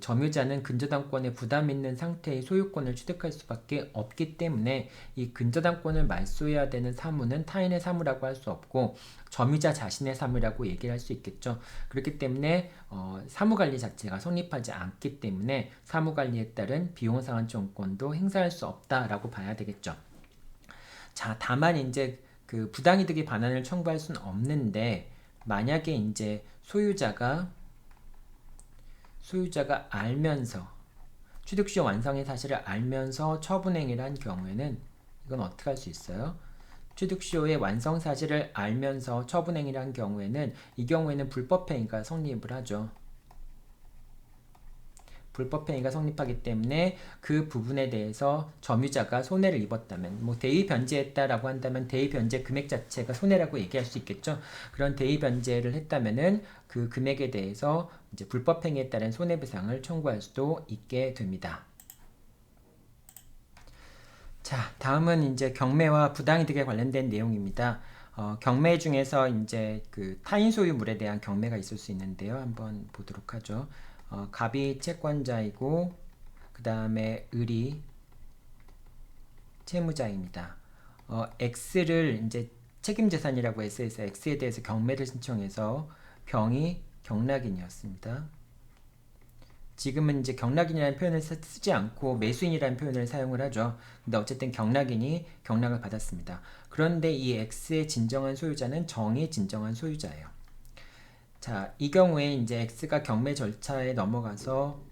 점유자는 근저당권에 부담 있는 상태의 소유권을 취득할 수밖에 없기 때문에 이 근저당권을 말소해야 되는 사무는 타인의 사무라고 할 수 없고 점유자 자신의 사무라고 얘기를 할 수 있겠죠. 그렇기 때문에 사무관리 자체가 성립하지 않기 때문에 사무관리에 따른 비용상환 청구권도 행사할 수 없다라고 봐야 되겠죠. 자, 다만 이제 부당이득의 반환을 청구할 수는 없는데, 만약에 이제 소유자가 알면서 취득시효 완성의 사실을 알면서 처분행위를 한 경우에는 이건 어떻게 할 수 있어요? 취득시효의 완성 사실을 알면서 처분행위를 한 경우에는 이 경우에는 불법행위가 성립을 하죠. 불법행위가 성립하기 때문에 그 부분에 대해서 점유자가 손해를 입었다면, 뭐 대위 변제했다라고 한다면 대위 변제 금액 자체가 손해라고 얘기할 수 있겠죠. 그런 대위 변제를 했다면은 그 금액에 대해서 이제 불법행위에 따른 손해배상을 청구할 수도 있게 됩니다. 자, 다음은 이제 경매와 부당이득에 관련된 내용입니다. 경매 중에서 이제 타인 소유물에 대한 경매가 있을 수 있는데요. 한번 보도록 하죠. 갑이 채권자이고 그 다음에 을이 채무자입니다. X를 이제 책임재산이라고 해서 X에 대해서 경매를 신청해서 병이 경락인이었습니다. 지금은 이제 경락인이라는 표현을 쓰지 않고 매수인이라는 표현을 사용을 하죠. 근데 어쨌든 경락인이 경락을 받았습니다. 그런데 이 X의 진정한 소유자는 정의 진정한 소유자예요. 자, 이 경우에 이제 X가 경매 절차에 넘어가서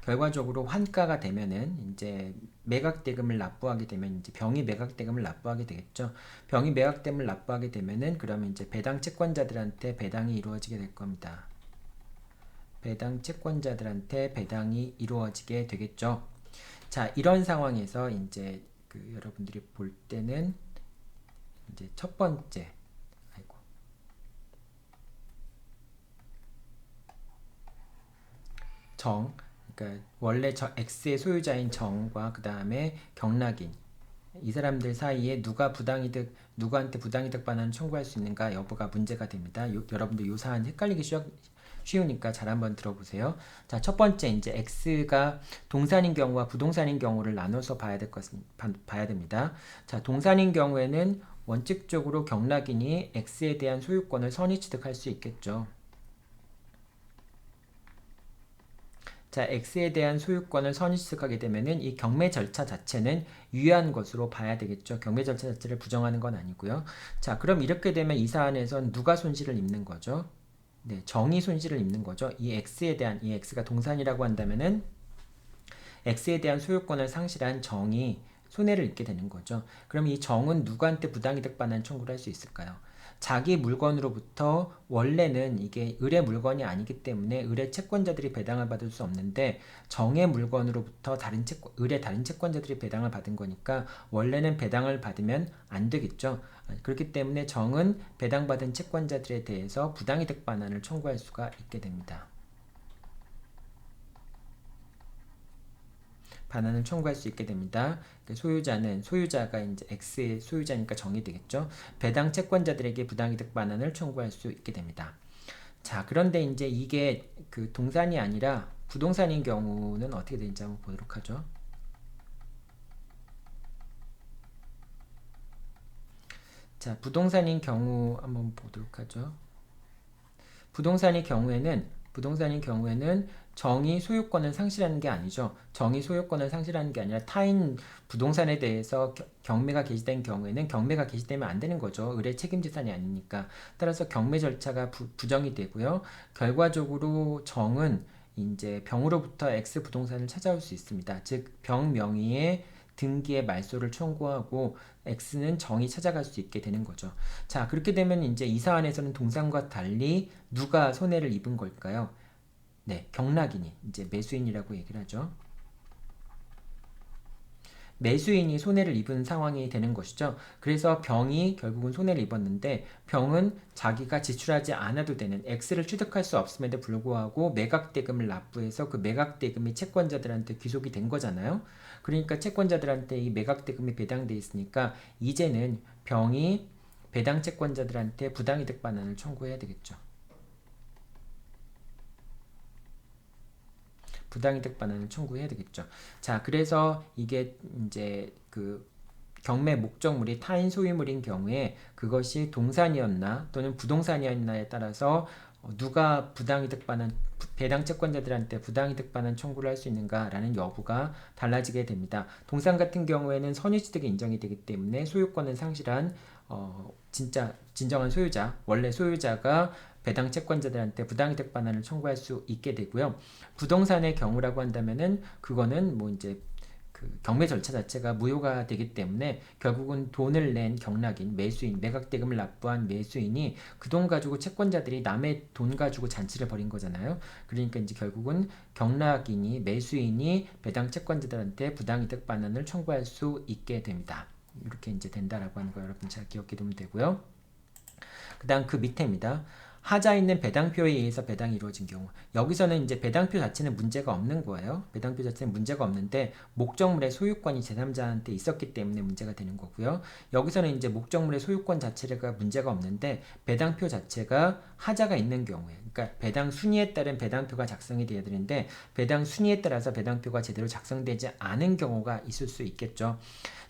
결과적으로 환가가 되면은 이제 매각대금을 납부하게 되면 이제 병이 매각대금을 납부하게 되겠죠. 병이 매각대금을 납부하게 되면은 그러면 이제 배당 채권자들한테 배당이 이루어지게 될 겁니다. 배당 채권자들한테 배당이 이루어지게 되겠죠. 자, 이런 상황에서 이제 여러분들이 볼 때는 이제 첫 번째, 아이고, 그러니까 원래 X의 소유자인 정과 그 다음에 경락인, 이 사람들 사이에 누구한테 부당이득 반환을 청구할 수 있는가 여부가 문제가 됩니다. 여러분들 요 사안 헷갈리기 쉬우니까 잘 한번 들어보세요. 자, 첫 번째 이제 X가 동산인 경우와 부동산인 경우를 나눠서 봐야 됩니다. 자, 동산인 경우에는 원칙적으로 경락인이 X에 대한 소유권을 선의 취득할 수 있겠죠. 자, X에 대한 소유권을 선의 취득하게 되면은 이 경매 절차 자체는 유효한 것으로 봐야 되겠죠. 경매 절차 자체를 부정하는 건 아니고요. 자, 그럼 이렇게 되면 이 사안에선 누가 손실을 입는 거죠? 네, 정이 손실을 입는 거죠. 이 X가 동산이라고 한다면은 X에 대한 소유권을 상실한 정이 손해를 입게 되는 거죠. 그럼 이 정은 누구한테 부당이득 반환 청구를 할 수 있을까요? 자기 물건으로부터 원래는 이게 을의 물건이 아니기 때문에 을의 채권자들이 배당을 받을 수 없는데 정의 물건으로부터 을의 다른 채권자들이 배당을 받은 거니까 원래는 배당을 받으면 안 되겠죠. 그렇기 때문에 정은 배당받은 채권자들에 대해서 부당이득 반환을 청구할 수가 있게 됩니다. 반환을 청구할 수 있게 됩니다. 소유자가 이제 X의 소유자니까 정이 되겠죠. 배당 채권자들에게 부당이득 반환을 청구할 수 있게 됩니다. 자, 그런데 이제 이게 동산이 아니라 부동산인 경우는 어떻게 되는지 한번 보도록 하죠. 자, 부동산인 경우 한번 보도록 하죠. 부동산인 경우에는 정이 소유권을 상실하는 게 아니죠. 정이 소유권을 상실하는 게 아니라 타인 부동산에 대해서 경매가 개시된 경우에는 경매가 개시되면 안 되는 거죠. 을의 책임재산이 아니니까. 따라서 경매 절차가 부정이 되고요. 결과적으로 정은 이제 병으로부터 X 부동산을 찾아올 수 있습니다. 즉, 병 명의의 등기의 말소를 청구하고 X는 정이 찾아갈 수 있게 되는 거죠. 자, 그렇게 되면 이제 이 사안에서는 동산과 달리 누가 손해를 입은 걸까요? 네, 경락인이 이제 매수인이라고 얘기를 하죠. 매수인이 손해를 입은 상황이 되는 것이죠. 그래서 병이 결국은 손해를 입었는데 병은 자기가 지출하지 않아도 되는 X를 취득할 수 없음에도 불구하고 매각대금을 납부해서 그 매각대금이 채권자들한테 귀속이 된 거잖아요. 그러니까 채권자들한테 이 매각대금이 배당돼 있으니까 이제는 병이 배당 채권자들한테 부당이득 반환을 청구해야 되겠죠. 부당이득 반환을 청구해야 되겠죠. 자, 그래서 이게 이제 경매 목적물이 타인 소유물인 경우에 그것이 동산이었나 또는 부동산이었나에 따라서 누가 배당 채권자들한테 부당이득 반환 청구를 할 수 있는가라는 여부가 달라지게 됩니다. 동산 같은 경우에는 선의취득이 인정이 되기 때문에 소유권을 상실한 진정한 소유자, 원래 소유자가 배당 채권자들한테 부당이득 반환을 청구할 수 있게 되고요. 부동산의 경우라고 한다면은 그거는 뭐 이제 경매 절차 자체가 무효가 되기 때문에 결국은 돈을 낸 경락인 매수인, 매각대금을 납부한 매수인이 그 돈 가지고 채권자들이 남의 돈 가지고 잔치를 벌인 거잖아요. 그러니까 이제 결국은 매수인이 배당 채권자들한테 부당이득 반환을 청구할 수 있게 됩니다. 이렇게 이제 된다라고 하는 거 여러분 잘 기억해 두면 되고요. 그 다음 그 밑에입니다. 하자 있는 배당표에 의해서 배당이 이루어진 경우, 여기서는 이제 배당표 자체는 문제가 없는 거예요. 배당표 자체는 문제가 없는데 목적물의 소유권이 제3자한테 있었기 때문에 문제가 되는 거고요. 여기서는 이제 목적물의 소유권 자체가 문제가 없는데 배당표 자체가 하자가 있는 경우에, 그러니까 배당 순위에 따른 배당표가 작성이 되어야 되는데 배당 순위에 따라서 배당표가 제대로 작성되지 않은 경우가 있을 수 있겠죠.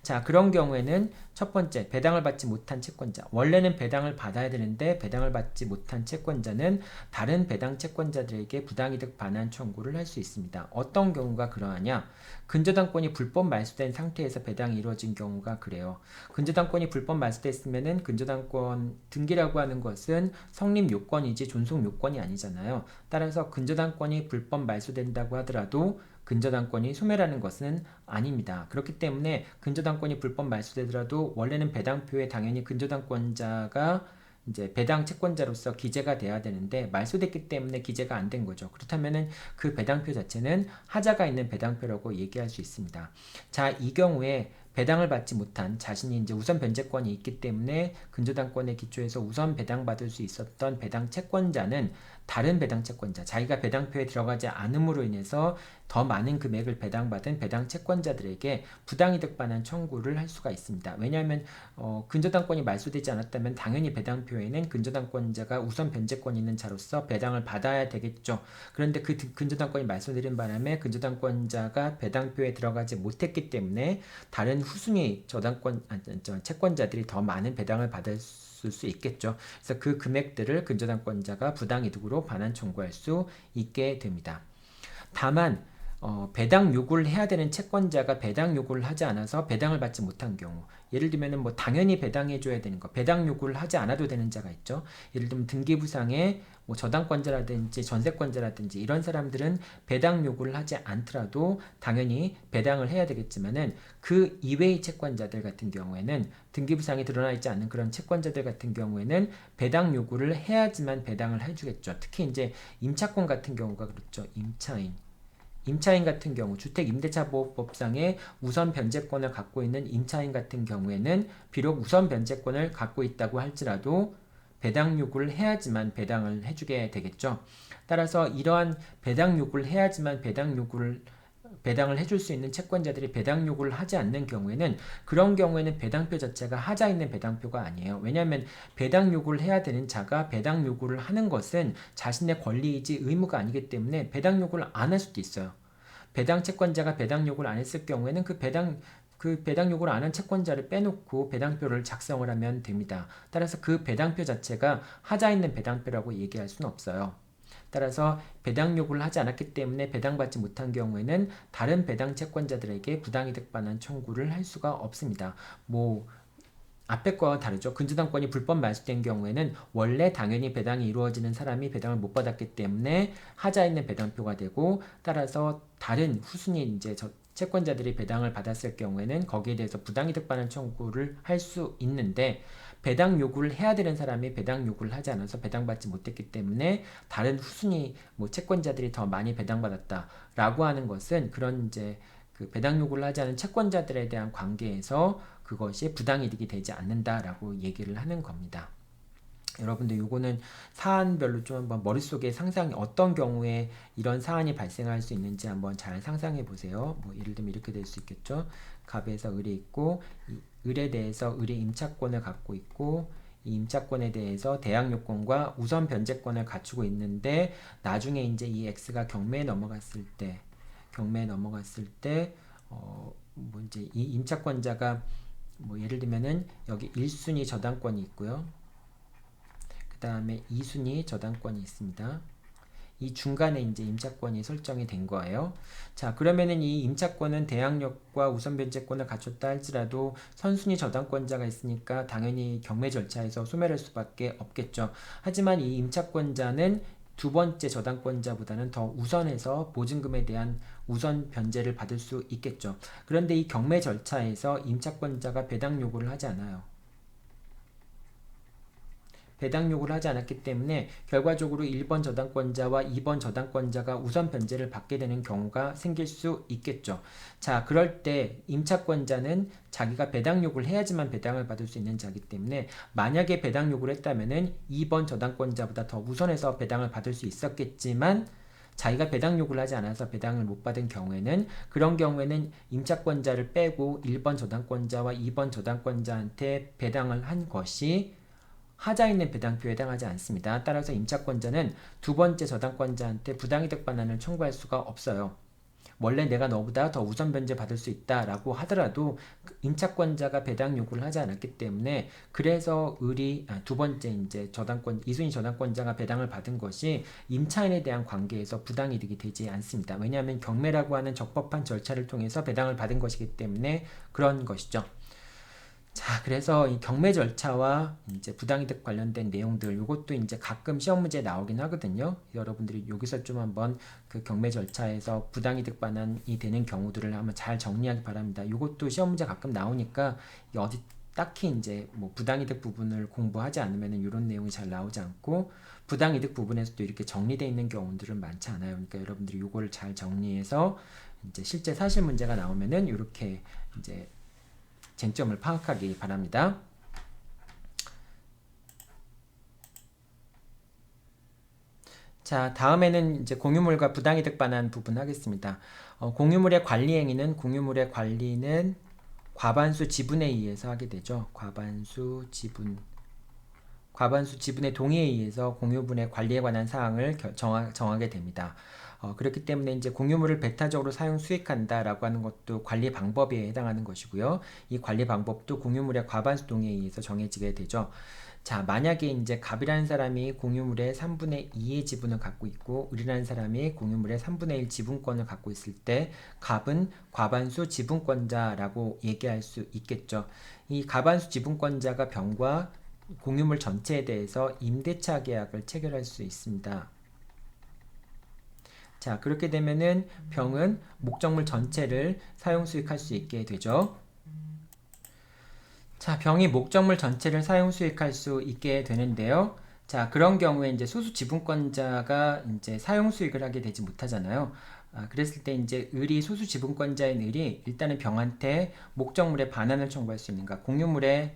자, 그런 경우에는 첫 번째, 배당을 받지 못한 채권자. 원래는 배당을 받아야 되는데 배당을 받지 못한 채권자는 다른 배당 채권자들에게 부당이득 반환 청구를 할 수 있습니다. 어떤 경우가 그러하냐? 근저당권이 불법 말소된 상태에서 배당이 이루어진 경우가 그래요. 근저당권이 불법 말소됐으면은 근저당권 등기라고 하는 것은 성립 요건이지 존속 요건이 아니잖아요. 따라서 근저당권이 불법 말소된다고 하더라도 근저당권이 소멸하는 것은 아닙니다. 그렇기 때문에 근저당권이 불법 말소되더라도 원래는 배당표에 당연히 근저당권자가 이제 배당 채권자로서 기재가 돼야 되는데 말소됐기 때문에 기재가 안 된 거죠. 그렇다면은 그 배당표 자체는 하자가 있는 배당표라고 얘기할 수 있습니다. 자, 이 경우에 배당을 받지 못한 자신이 이제 우선 변제권이 있기 때문에 근저당권에 기초해서 우선 배당받을 수 있었던 배당 채권자는 다른 배당 채권자, 자기가 배당표에 들어가지 않음으로 인해서 더 많은 금액을 배당받은 배당 채권자들에게 부당이득 반환 청구를 할 수가 있습니다. 왜냐하면 근저당권이 말소되지 않았다면 당연히 배당표에는 근저당권자가 우선 변제권이 있는 자로서 배당을 받아야 되겠죠. 그런데 그 근저당권이 말소되는 바람에 근저당권자가 배당표에 들어가지 못했기 때문에 다른 후순위 채권자들이 더 많은 배당을 받을 수 있겠죠. 그래서 그 금액들을 근저당권자가 부당이득으로 반환 청구할 수 있게 됩니다. 다만 배당 요구를 해야 되는 채권자가 배당 요구를 하지 않아서 배당을 받지 못한 경우, 예를 들면 뭐 당연히 배당해 줘야 되는 거, 배당 요구를 하지 않아도 되는 자가 있죠. 예를 들면 등기부상에 뭐 저당권자라든지 전세권자라든지 이런 사람들은 배당 요구를 하지 않더라도 당연히 배당을 해야 되겠지만은 그 이외의 채권자들 같은 경우에는 등기부상에 드러나 있지 않는 그런 채권자들 같은 경우에는 배당 요구를 해야지만 배당을 해주겠죠. 특히 이제 임차권 같은 경우가 그렇죠. 임차인 같은 경우 주택임대차보호법상의 우선 변제권을 갖고 있는 임차인 같은 경우에는 비록 우선 변제권을 갖고 있다고 할지라도 배당 요구를 해야지만 배당을 해주게 되겠죠. 따라서 이러한 배당 요구를 해야지만 배당을 해줄 수 있는 채권자들이 배당 요구를 하지 않는 경우에는 그런 경우에는 배당표 자체가 하자 있는 배당표가 아니에요. 왜냐하면 배당 요구를 해야 되는 자가 배당 요구를 하는 것은 자신의 권리이지 의무가 아니기 때문에 배당 요구를 안 할 수도 있어요. 배당 채권자가 배당 요구를 안 했을 경우에는 그 배당 요구를 안 한 채권자를 빼놓고 배당표를 작성을 하면 됩니다. 따라서 그 배당표 자체가 하자 있는 배당표라고 얘기할 수는 없어요. 따라서 배당 요구를 하지 않았기 때문에 배당받지 못한 경우에는 다른 배당 채권자들에게 부당이득 반환 청구를 할 수가 없습니다. 뭐 앞에 거와 다르죠. 근저당권이 불법 말소된 경우에는 원래 당연히 배당이 이루어지는 사람이 배당을 못 받았기 때문에 하자 있는 배당표가 되고, 따라서 다른 후순위 이제 채권자들이 배당을 받았을 경우에는 거기에 대해서 부당이득 반환 청구를 할 수 있는데, 배당 요구를 해야 되는 사람이 배당 요구를 하지 않아서 배당받지 못했기 때문에 다른 후순위 채권자들이 더 많이 배당받았다라고 하는 것은 그런 이제 그 배당 요구를 하지 않은 채권자들에 대한 관계에서 그것이 부당이득이 되지 않는다라고 얘기를 하는 겁니다. 여러분들 요거는 사안별로 좀 한번 머릿속에 어떤 경우에 이런 사안이 발생할 수 있는지 한번 잘 상상해 보세요. 뭐 예를 들면 이렇게 될 수 있겠죠. 갑에서 을이 있고, 이 을에 대해서 을이 임차권을 갖고 있고, 이 임차권에 대해서 대항 요건과 우선 변제권을 갖추고 있는데, 나중에 이제 이 X가 경매에 넘어갔을 때 뭐 이제 이 임차권자가 뭐 예를 들면은 여기 1순위 저당권이 있고요. 그 다음에 2순위 저당권이 있습니다. 이 중간에 이제 임차권이 설정이 된 거예요. 자, 그러면은 이 임차권은 대항력과 우선 변제권을 갖췄다 할지라도 선순위 저당권자가 있으니까 당연히 경매 절차에서 소멸할 수밖에 없겠죠. 하지만 이 임차권자는 두 번째 저당권자보다는 더 우선해서 보증금에 대한 우선 변제를 받을 수 있겠죠. 그런데 이 경매 절차에서 임차권자가 배당 요구를 하지 않아요. 배당 요구를 하지 않았기 때문에 결과적으로 1번 저당권자와 2번 저당권자가 우선 변제를 받게 되는 경우가 생길 수 있겠죠. 자, 그럴 때 임차권자는 자기가 배당 요구를 해야지만 배당을 받을 수 있는 자이기 때문에 만약에 배당 요구를 했다면은 2번 저당권자보다 더 우선해서 배당을 받을 수 있었겠지만, 자기가 배당 요구를 하지 않아서 배당을 못 받은 경우에는, 그런 경우에는 임차권자를 빼고 1번 저당권자와 2번 저당권자한테 배당을 한 것이 하자 있는 배당표에 해당하지 않습니다. 따라서 임차권자는 두 번째 저당권자한테 부당이득 반환을 청구할 수가 없어요. 원래 내가 너보다 더 우선 변제 받을 수 있다라고 하더라도 임차권자가 배당 요구를 하지 않았기 때문에, 그래서 두 번째 이제 이순위 저당권자가 배당을 받은 것이 임차인에 대한 관계에서 부당이득이 되지 않습니다. 왜냐하면 경매라고 하는 적법한 절차를 통해서 배당을 받은 것이기 때문에 그런 것이죠. 자, 그래서 이 경매 절차와 이제 부당이득 관련된 내용들, 이것도 이제 가끔 시험 문제에 나오긴 하거든요. 여러분들이 여기서 좀 한번 그 경매 절차에서 부당이득 반환이 되는 경우들을 한번 잘 정리하기 바랍니다. 이것도 시험 문제 가끔 나오니까 어디 딱히 이제 뭐 부당이득 부분을 공부하지 않으면 이런 내용이 잘 나오지 않고, 부당이득 부분에서도 이렇게 정리되어 있는 경우들은 많지 않아요. 그러니까 여러분들이 이거를 잘 정리해서 이제 실제 사실 문제가 나오면은 이렇게 이제 쟁점을 파악하기 바랍니다. 자, 다음에는 이제 공유물과 부당이득 반환 부분 하겠습니다. 공유물의 관리 행위는, 공유물의 관리는 과반수 지분에 의해서 하게 되죠. 과반수 지분의 동의에 의해서 공유분의 관리에 관한 사항을 정하게 됩니다. 그렇기 때문에 이제 공유물을 배타적으로 사용 수익한다라고 하는 것도 관리 방법에 해당하는 것이고요. 이 관리 방법도 공유물의 과반수 동의에 의해서 정해지게 되죠. 자, 만약에 이제 갑이라는 사람이 공유물의 3분의 2의 지분을 갖고 있고, 을이라는 사람이 공유물의 3분의 1 지분권을 갖고 있을 때 갑은 과반수 지분권자라고 얘기할 수 있겠죠. 이 과반수 지분권자가 병과 공유물 전체에 대해서 임대차 계약을 체결할 수 있습니다. 자, 그렇게 되면은 병은 목적물 전체를 사용 수익할 수 있게 되죠. 자, 병이 목적물 전체를 사용 수익할 수 있게 되는데요. 자, 그런 경우에 이제 소수 지분권자가 이제 사용 수익을 하게 되지 못하잖아요. 그랬을 때 이제 을이, 소수 지분권자인 을이 일단은 병한테 목적물의 반환을 청구할 수 있는가, 공유물의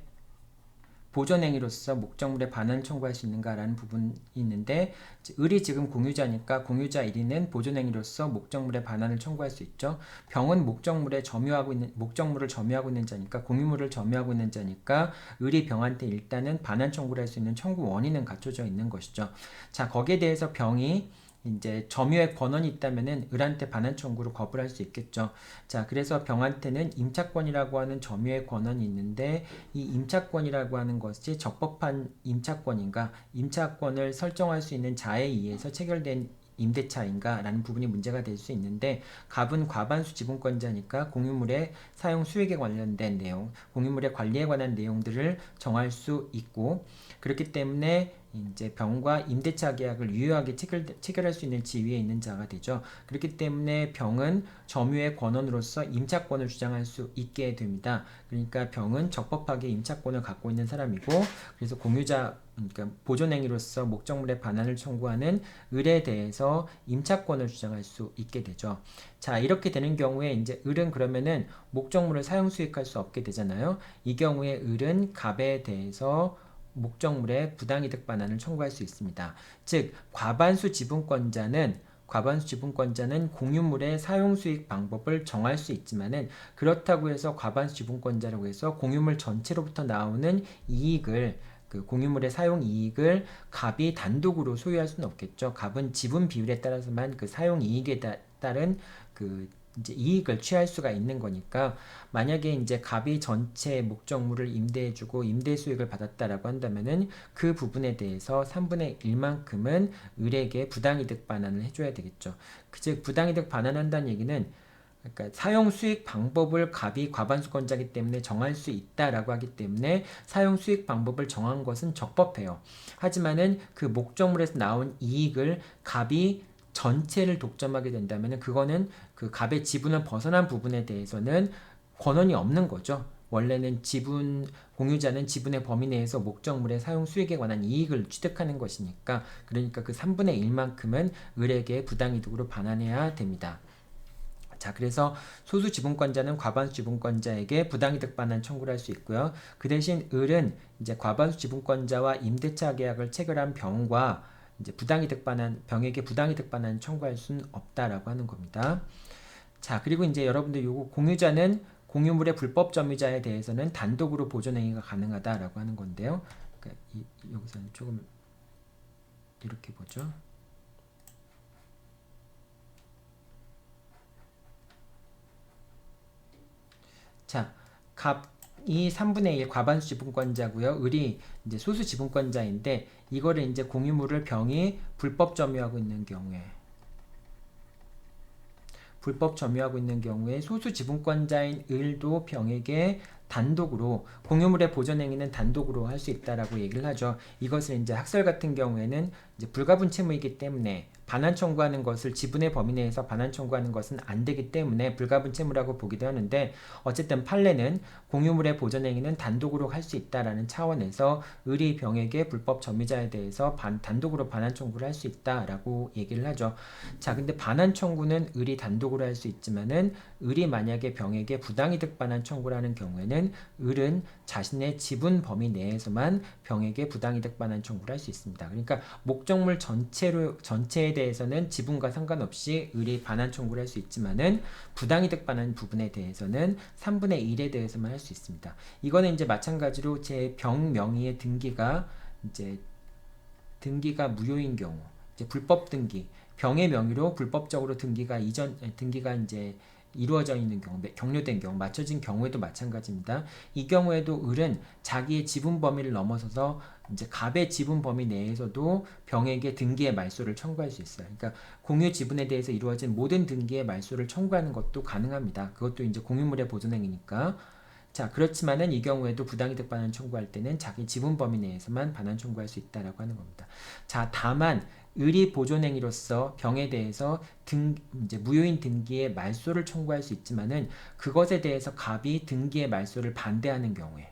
보존행위로서 목적물의 반환을 청구할 수 있는가라는 부분이 있는데, 을이 지금 공유자니까 공유자 1위는 보존행위로서 목적물의 반환을 청구할 수 있죠. 병은 목적물을 점유하고 있는 자니까, 공유물을 점유하고 있는 자니까 을이 병한테 일단은 반환 청구를 할 수 있는 청구 원인은 갖춰져 있는 것이죠. 자, 거기에 대해서 병이 이제 점유의 권한이 있다면은 을한테 반환 청구를 거부할 수 있겠죠. 자, 그래서 병한테는 임차권이라고 하는 점유의 권한이 있는데, 이 임차권이라고 하는 것이 적법한 임차권인가, 임차권을 설정할 수 있는 자에 의해서 체결된 임대차인가 라는 부분이 문제가 될 수 있는데, 갑은 과반수 지분권자니까 공유물의 사용 수익에 관련된 내용, 공유물의 관리에 관한 내용들을 정할 수 있고, 그렇기 때문에 이제 병과 임대차 계약을 유효하게 체결할 수 있는 지위에 있는 자가 되죠. 그렇기 때문에 병은 점유의 권한으로서 임차권을 주장할 수 있게 됩니다. 그러니까 병은 적법하게 임차권을 갖고 있는 사람이고, 그래서 공유자, 그러니까 보존행위로서 목적물의 반환을 청구하는 을에 대해서 임차권을 주장할 수 있게 되죠. 자, 이렇게 되는 경우에 이제 을은 그러면은 목적물을 사용 수익할 수 없게 되잖아요. 이 경우에 을은 갑에 대해서 목적물의 부당이득 반환을 청구할 수 있습니다. 즉, 과반수 지분권자는 공유물의 사용 수익 방법을 정할 수 있지만은, 그렇다고 해서 과반수 지분권자라고 해서 공유물 전체로부터 나오는 이익을, 그 공유물의 사용 이익을 갑이 단독으로 소유할 수는 없겠죠. 갑은 지분 비율에 따라서만 그 사용 이익에 따른 그 이제 이익을 취할 수가 있는 거니까, 만약에 이제 갑이 전체 목적물을 임대해주고 임대 수익을 받았다라고 한다면은 그 부분에 대해서 3분의 1만큼은 을에게 부당이득 반환을 해줘야 되겠죠. 즉, 부당이득 반환한다는 얘기는, 그러니까 사용 수익 방법을 갑이 과반수권자이기 때문에 정할 수 있다라고 하기 때문에 사용 수익 방법을 정한 것은 적법해요. 하지만은 그 목적물에서 나온 이익을 갑이 전체를 독점하게 된다면 그거는 그 갑의 지분을 벗어난 부분에 대해서는 권한이 없는 거죠. 원래는 공유자는 지분의 범위 내에서 목적물의 사용 수익에 관한 이익을 취득하는 것이니까, 그러니까 그 3분의 1만큼은 을에게 부당이득으로 반환해야 됩니다. 자, 그래서 소수 지분권자는 과반수 지분권자에게 부당이득 반환 청구를 할 수 있고요. 그 대신 을은 이제 과반수 지분권자와 임대차 계약을 체결한 병과 이제 병에게 부당이득 반환 청구할 수는 없다라고 하는 겁니다. 자, 그리고 이제 여러분들 요거 공유자는 공유물의 불법 점유자에 대해서는 단독으로 보존행위가 가능하다라고 하는 건데요. 그러니까 여기서는 조금 이렇게 보죠. 자, 갑이 3분의 1 과반수 지분권자고요. 을이 이제 소수 지분권자인데, 이거를 이제 공유물을 병이 불법 점유하고 있는 경우에 소수 지분권자인 을도 병에게 단독으로 공유물의 보존 행위는 단독으로 할 수 있다라고 얘기를 하죠. 이것을 이제 학설 같은 경우에는 이제 불가분 채무이기 때문에 반환 청구하는 것을 지분의 범위 내에서 반환 청구하는 것은 안 되기 때문에 불가분 채무라고 보기도 하는데, 어쨌든 판례는 공유물의 보존 행위는 단독으로 할 수 있다라는 차원에서 을이 병에게 불법 점유자에 대해서 단독으로 반환 청구를 할 수 있다라고 얘기를 하죠. 자, 근데 반환 청구는 을이 단독으로 할 수 있지만은 을이 만약에 병에게 부당이득 반환 청구를 하는 경우에는 을은 자신의 지분 범위 내에서만 병에게 부당이득 반환 청구를 할 수 있습니다. 그러니까 목적물 전체에 대해서는 지분과 상관없이 을이 반환 청구를 할 수 있지만은 부당이득 반환 부분에 대해서는 3분의 1에 대해서만 할 수 있습니다. 이거는 이제 마찬가지로 제 병 명의의 등기가 무효인 경우, 이제 불법 등기, 병의 명의로 불법적으로 등기가 이제 이루어져 있는 경우, 경료된 경우, 맞춰진 경우에도 마찬가지입니다. 이 경우에도 을은 자기의 지분 범위를 넘어서서 이제 갑의 지분 범위 내에서도 병에게 등기의 말소를 청구할 수 있어요. 그러니까 공유 지분에 대해서 이루어진 모든 등기의 말소를 청구하는 것도 가능합니다. 그것도 이제 공유물의 보존행위니까. 자, 그렇지만은 이 경우에도 부당이득 반환 청구할 때는 자기 지분 범위 내에서만 반환 청구할 수 있다라고 하는 겁니다. 자, 다만 을이 보존행위로서 병에 대해서 이제 무효인 등기의 말소를 청구할 수 있지만은 그것에 대해서 갑이 등기의 말소를 반대하는 경우에,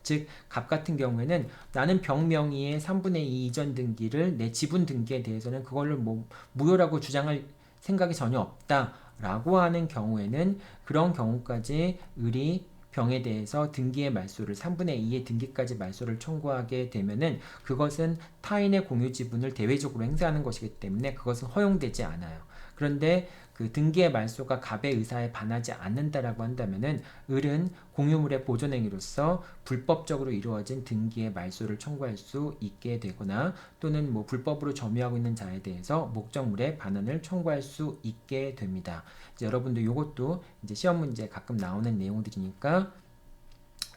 즉 갑 같은 경우에는 나는 병 명의의 3분의 2 이전 등기를 내 지분 등기에 대해서는 그걸로 무효라고 주장할 생각이 전혀 없다라고 하는 경우에는, 그런 경우까지 을이 병에 대해서 등기의 말소를 3분의 2의 등기까지 말소를 청구하게 되면은 그것은 타인의 공유 지분을 대외적으로 행사하는 것이기 때문에 그것은 허용되지 않아요. 그런데 그 등기의 말소가 갑의 의사에 반하지 않는다라고 한다면은 을은 공유물의 보존 행위로서 불법적으로 이루어진 등기의 말소를 청구할 수 있게 되거나, 또는 불법으로 점유하고 있는 자에 대해서 목적물의 반환을 청구할 수 있게 됩니다. 이제 여러분들 이것도 이제 시험 문제 가끔 나오는 내용들이니까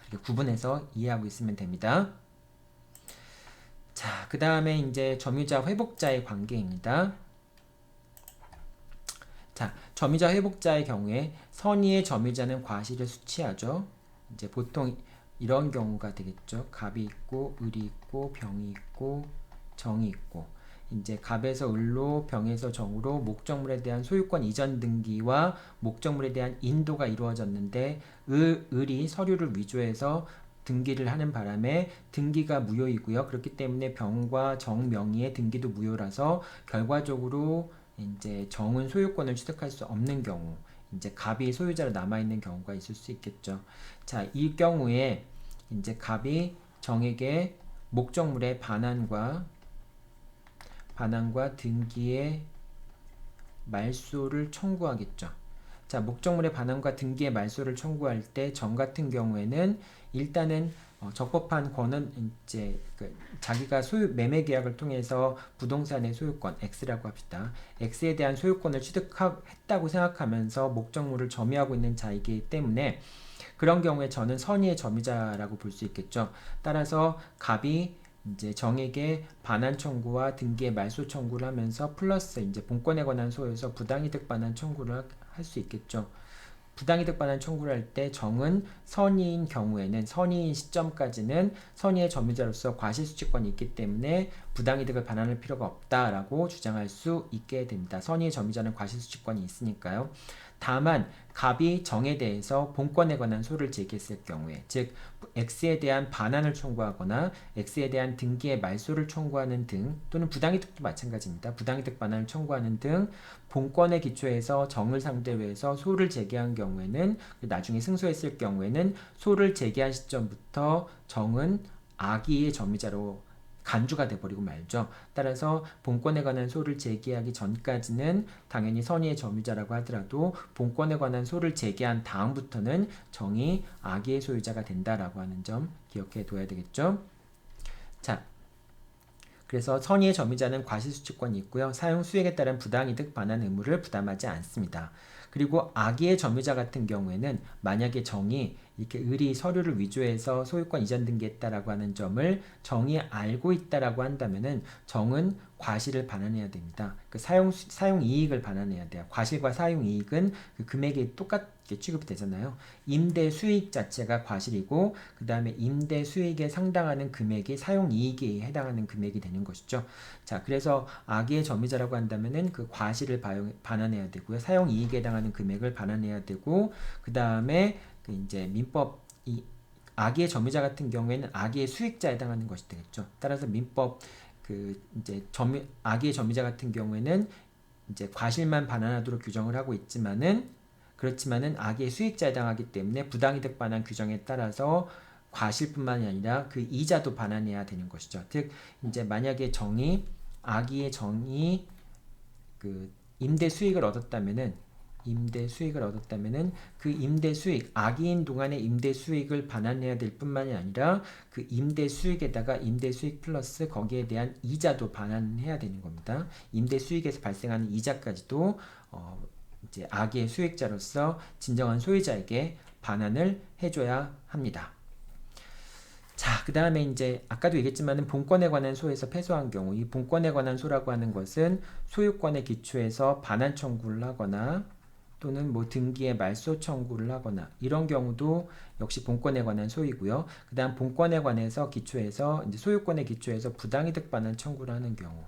이렇게 구분해서 이해하고 있으면 됩니다. 자, 그 다음에 이제 점유자 회복자의 관계입니다. 자, 점유자 회복자의 경우에 선의의 점유자는 과실을 수취하죠. 이제 보통 이런 경우가 되겠죠. 갑이 있고 을이 있고 병이 있고 정이 있고, 이제 갑에서 을로 병에서 정으로 목적물에 대한 소유권 이전 등기와 목적물에 대한 인도가 이루어졌는데 을이 서류를 위조해서 등기를 하는 바람에 등기가 무효이고요. 그렇기 때문에 병과 정 명의의 등기도 무효라서 결과적으로 이제 정은 소유권을 취득할 수 없는 경우, 이제 갑이 소유자로 남아있는 경우가 있을 수 있겠죠. 자, 이 경우에 이제 갑이 정에게 목적물의 반환과 등기의 말소를 청구하겠죠. 자, 목적물의 반환과 등기의 말소를 청구할 때 정 같은 경우에는 일단은 적법한 권은 이제 자기가 매매 계약을 통해서 부동산의 소유권 X라고 합시다. X에 대한 소유권을 취득했다고 생각하면서 목적물을 점유하고 있는 자이기 때문에 그런 경우에 저는 선의의 점유자라고 볼 수 있겠죠. 따라서 갑이 이제 정에게 반환 청구와 등기의 말소 청구를 하면서 플러스 이제 본권에 관한 소에서 부당이득 반환 청구를 할 수 있겠죠. 부당이득 반환 청구를 할 때 정은 선의인 경우에는 선의인 시점까지는 선의의 점유자로서 과실수취권이 있기 때문에 부당이득을 반환할 필요가 없다라고 주장할 수 있게 됩니다. 선의의 점유자는 과실수취권이 있으니까요. 다만 갑이 정에 대해서 본권에 관한 소를 제기했을 경우에, 즉 X에 대한 반환을 청구하거나 X에 대한 등기의 말소를 청구하는 등, 또는 부당이득도 마찬가지입니다. 부당이득 반환을 청구하는 등 본권에 기초해서 정을 상대로 해서 소를 제기한 경우에는, 나중에 승소했을 경우에는 소를 제기한 시점부터 정은 악의의 점유자로 간주가 돼버리고 말죠. 따라서 본권에 관한 소를 제기하기 전까지는 당연히 선의의 점유자라고 하더라도 본권에 관한 소를 제기한 다음부터는 정이 악의의 소유자가 된다라고 하는 점 기억해 둬야 되겠죠. 자, 그래서 선의의 점유자는 과실수취권이 있고요. 사용 수익에 따른 부당이득 반환 의무를 부담하지 않습니다. 그리고 악의의 점유자 같은 경우에는 만약에 정이 이렇게 을이 서류를 위조해서 소유권 이전 등기했다라고 하는 점을 정이 알고 있다라고 한다면은 정은 과실을 반환해야 됩니다. 그 사용 이익을 반환해야 돼요. 과실과 사용 이익은 그 금액이 똑같게 취급이 되잖아요. 임대 수익 자체가 과실이고 그 다음에 임대 수익에 상당하는 금액이 사용 이익에 해당하는 금액이 되는 것이죠. 자, 그래서 악의의 점유자라고 한다면은 그 과실을 반환해야 되고요. 사용 이익에 해당하는 금액을 반환해야 되고 그 다음에 그 이제 민법 이 악의의 점유자 같은 경우에는 악의의 수익자에 해당하는 것이 되겠죠. 따라서 민법 그 이제 악의의 점유자 같은 경우에는 이제 과실만 반환하도록 규정을 하고 있지만은 그렇지만은 악의의 수익자에 해당하기 때문에 부당이득 반환 규정에 따라서 과실뿐만이 아니라 그 이자도 반환해야 되는 것이죠. 즉 이제 만약에 악의의 정이 그 임대 수익을 얻었다면은 그 임대 수익, 악의인 동안의 임대 수익을 반환해야 될 뿐만이 아니라 그 임대 수익에다가 임대 수익 플러스 거기에 대한 이자도 반환해야 되는 겁니다. 임대 수익에서 발생하는 이자까지도 이제 악의의 수익자로서 진정한 소유자에게 반환을 해줘야 합니다. 자, 그 다음에 이제 아까도 얘기했지만은 본권에 관한 소에서 패소한 경우, 이 본권에 관한 소라고 하는 것은 소유권의 기초에서 반환 청구를 하거나 또는 뭐 등기의 말소 청구를 하거나 이런 경우도 역시 본권에 관한 소이고요. 그 다음 본권에 관해서 기초해서 이제 소유권의 기초에서 부당이득 반환 청구를 하는 경우,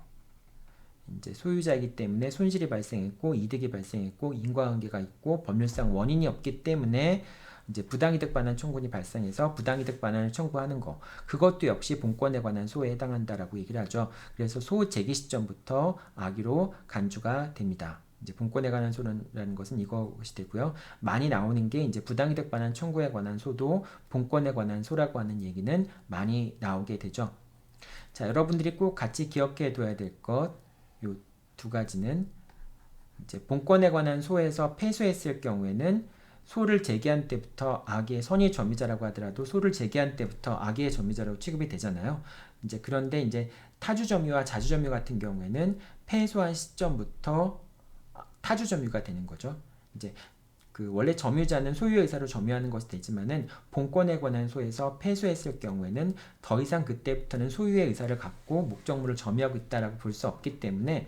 이제 소유자이기 때문에 손실이 발생했고 이득이 발생했고 인과관계가 있고 법률상 원인이 없기 때문에 이제 부당이득 반환 청구이 발생해서 부당이득 반환을 청구하는 거, 그것도 역시 본권에 관한 소에 해당한다라고 얘기를 하죠. 그래서 소 제기 시점부터 악의로 간주가 됩니다. 이제 본권에 관한 소라는 것은 이것이 되고요. 많이 나오는 게 이제 부당이득 반환 청구에 관한 소도 본권에 관한 소라고 하는 얘기는 많이 나오게 되죠. 자, 여러분들이 꼭 같이 기억해 둬야 될 것, 요 두 가지는 이제 본권에 관한 소에서 패소했을 경우에는 소를 제기한 때부터 악의 선의 점유자라고 하더라도 소를 제기한 때부터 악의 점유자라고 취급이 되잖아요. 이제 그런데 이제 타주 점유와 자주 점유 같은 경우에는 패소한 시점부터 타주 점유가 되는 거죠. 이제 그 원래 점유자는 소유의 의사로 점유하는 것이 되지만은 본권에 관한 소에서 패소했을 경우에는 더 이상 그때부터는 소유의 의사를 갖고 목적물을 점유하고 있다라고 볼 수 없기 때문에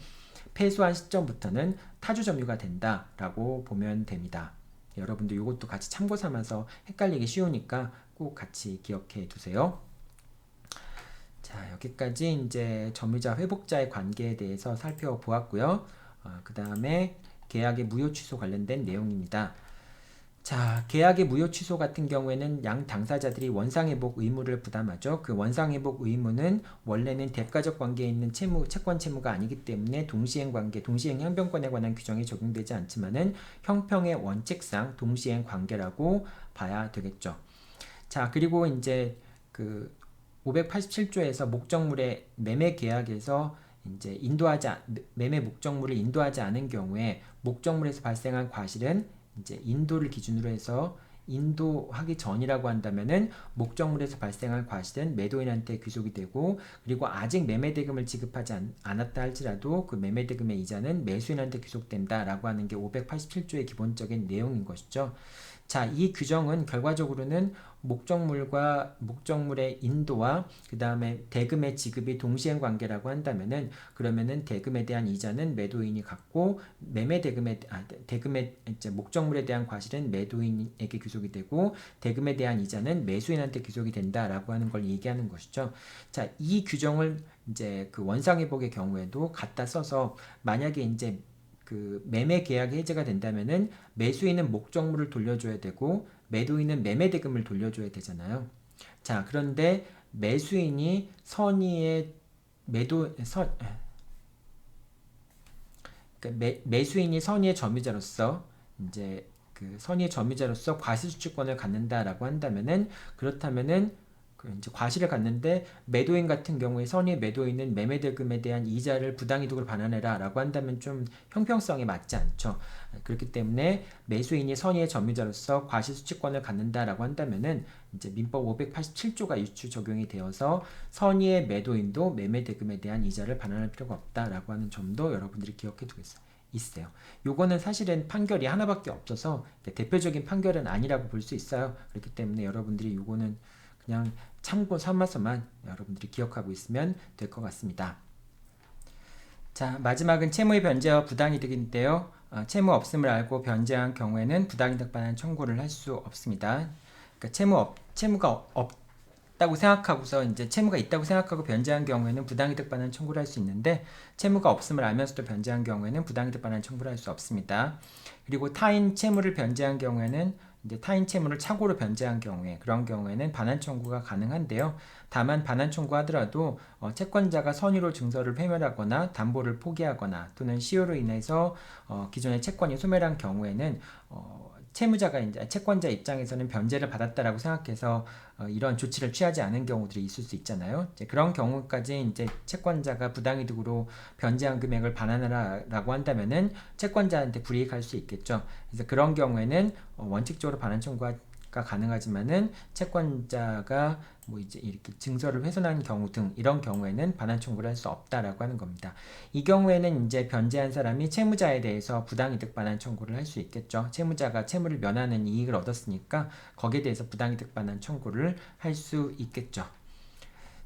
패소한 시점부터는 타주 점유가 된다라고 보면 됩니다. 여러분들 이것도 같이 참고 삼아서 헷갈리기 쉬우니까 꼭 같이 기억해 두세요. 자, 여기까지 이제 점유자 회복자의 관계에 대해서 살펴보았고요. 그 다음에 계약의 무효 취소 관련된 내용입니다. 자, 계약의 무효 취소 같은 경우에는 양 당사자들이 원상회복 의무를 부담하죠. 그 원상회복 의무는 원래는 대가적 관계에 있는 채권 채무가 아니기 때문에 동시행 관계, 동시행 형평권에 관한 규정이 적용되지 않지만은 형평의 원칙상 동시행 관계라고 봐야 되겠죠. 자, 그리고 이제 그 587조에서 목적물의 매매 계약에서 이제 매매 목적물을 인도하지 않은 경우에 목적물에서 발생한 과실은 이제 인도를 기준으로 해서 인도하기 전이라고 한다면은 목적물에서 발생한 과실은 매도인한테 귀속이 되고, 그리고 아직 매매대금을 지급하지 않았다 할지라도 그 매매대금의 이자는 매수인한테 귀속된다라고 하는 게 587조의 기본적인 내용인 것이죠. 자, 이 규정은 결과적으로는 목적물의 인도와 그 다음에 대금의 지급이 동시행 관계라고 한다면은, 그러면은 대금에 대한 이자는 매도인이 갖고 대금의 이제 목적물에 대한 과실은 매도인에게 귀속이 되고 대금에 대한 이자는 매수인한테 귀속이 된다라고 하는 걸 얘기하는 것이죠. 자, 이 규정을 이제 그 원상회복의 경우에도 갖다 써서 만약에 이제 그 매매 계약이 해제가 된다면은 매수인은 목적물을 돌려줘야 되고 매도인은 매매대금을 돌려줘야 되잖아요. 자, 그런데 매수인이 매수인이 선의의 점유자로서 이제 그 선의의 점유자로서 과실주권을 갖는다라고 한다면은, 그렇다면은 이제 과실을 갖는데 매도인 같은 경우에 선의 매도인은 매매대금에 대한 이자를 부당이득으로 반환해라 라고 한다면 좀 형평성에 맞지 않죠. 그렇기 때문에 매수인이 선의의 점유자로서 과실수취권을 갖는다라고 한다면은 이제 민법 587조가 유추 적용이 되어서 선의의 매도인도 매매대금에 대한 이자를 반환할 필요가 없다라고 하는 점도 여러분들이 기억해 두겠어요. 있어요. 요거는 사실은 판결이 하나밖에 없어서 대표적인 판결은 아니라고 볼 수 있어요. 그렇기 때문에 여러분들이 요거는 그냥 참고 삼아서만 여러분들이 기억하고 있으면 될 것 같습니다. 자, 마지막은 채무의 변제와 부당이득인데요. 채무 없음을 알고 변제한 경우에는 부당이득 반환 청구를 할 수 없습니다. 그러니까 채무가 없다고 생각하고서 이제 채무가 있다고 생각하고 변제한 경우에는 부당이득 반환 청구를 할 수 있는데, 채무가 없음을 알면서도 변제한 경우에는 부당이득 반환 청구를 할 수 없습니다. 그리고 타인 채무를 변제한 경우에는 이제 타인 채무를 착오로 변제한 경우에, 그런 경우에는 반환 청구가 가능한데요. 다만 반환 청구하더라도 채권자가 선의로 증서를 패멸하거나 담보를 포기하거나 또는 시효로 인해서 기존의 채권이 소멸한 경우에는 채무자가 이제 채권자 입장에서는 변제를 받았다라고 생각해서 이런 조치를 취하지 않은 경우들이 있을 수 있잖아요. 이제 그런 경우까지 이제 채권자가 부당이득으로 변제한 금액을 반환하라고 한다면은 채권자한테 불이익할 수 있겠죠. 그래서 그런 경우에는 원칙적으로 반환 청구가 가능하지만은 채권자가 뭐 이제 이렇게 증서를 훼손한 경우 등 이런 경우에는 반환 청구를 할 수 없다라고 하는 겁니다. 이 경우에는 이제 변제한 사람이 채무자에 대해서 부당이득 반환 청구를 할 수 있겠죠. 채무자가 채무를 면하는 이익을 얻었으니까 거기에 대해서 부당이득 반환 청구를 할 수 있겠죠.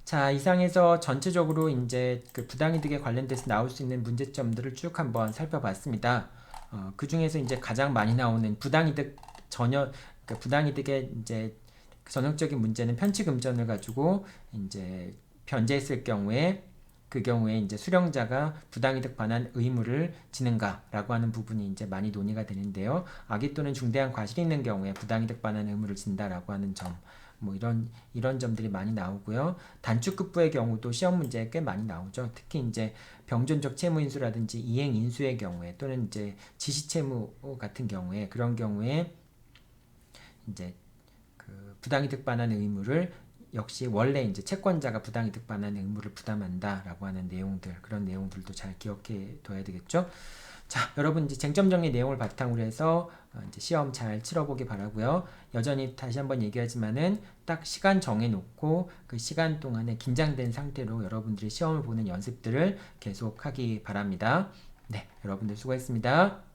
자, 이상해서 전체적으로 이제 그 부당이득에 관련돼서 나올 수 있는 문제점들을 쭉 한번 살펴봤습니다. 그 중에서 이제 가장 많이 나오는 부당이득 그러니까 부당이득의 이제 전형적인 문제는 편취금전을 가지고 이제 변제했을 경우에 그 경우에 이제 수령자가 부당이득 반환 의무를 지는가라고 하는 부분이 이제 많이 논의가 되는데요. 악의 또는 중대한 과실이 있는 경우에 부당이득 반환 의무를 진다라고 하는 점, 뭐 이런 점들이 많이 나오고요. 단축급부의 경우도 시험 문제에 꽤 많이 나오죠. 특히 이제 병존적 채무인수라든지 이행인수의 경우에 또는 이제 지시채무 같은 경우에, 그런 경우에 이제 그 부당이득 반환 의무를 역시 원래 이제 채권자가 부당이득 반환 의무를 부담한다라고 하는 내용들, 그런 내용들도 잘 기억해 둬야 되겠죠. 자, 여러분 이제 쟁점 정리 내용을 바탕으로 해서 이제 시험 잘 치러보기 바라고요. 여전히 다시 한번 얘기하지만은 딱 시간 정해놓고 그 시간 동안에 긴장된 상태로 여러분들이 시험을 보는 연습들을 계속하기 바랍니다. 네, 여러분들 수고했습니다.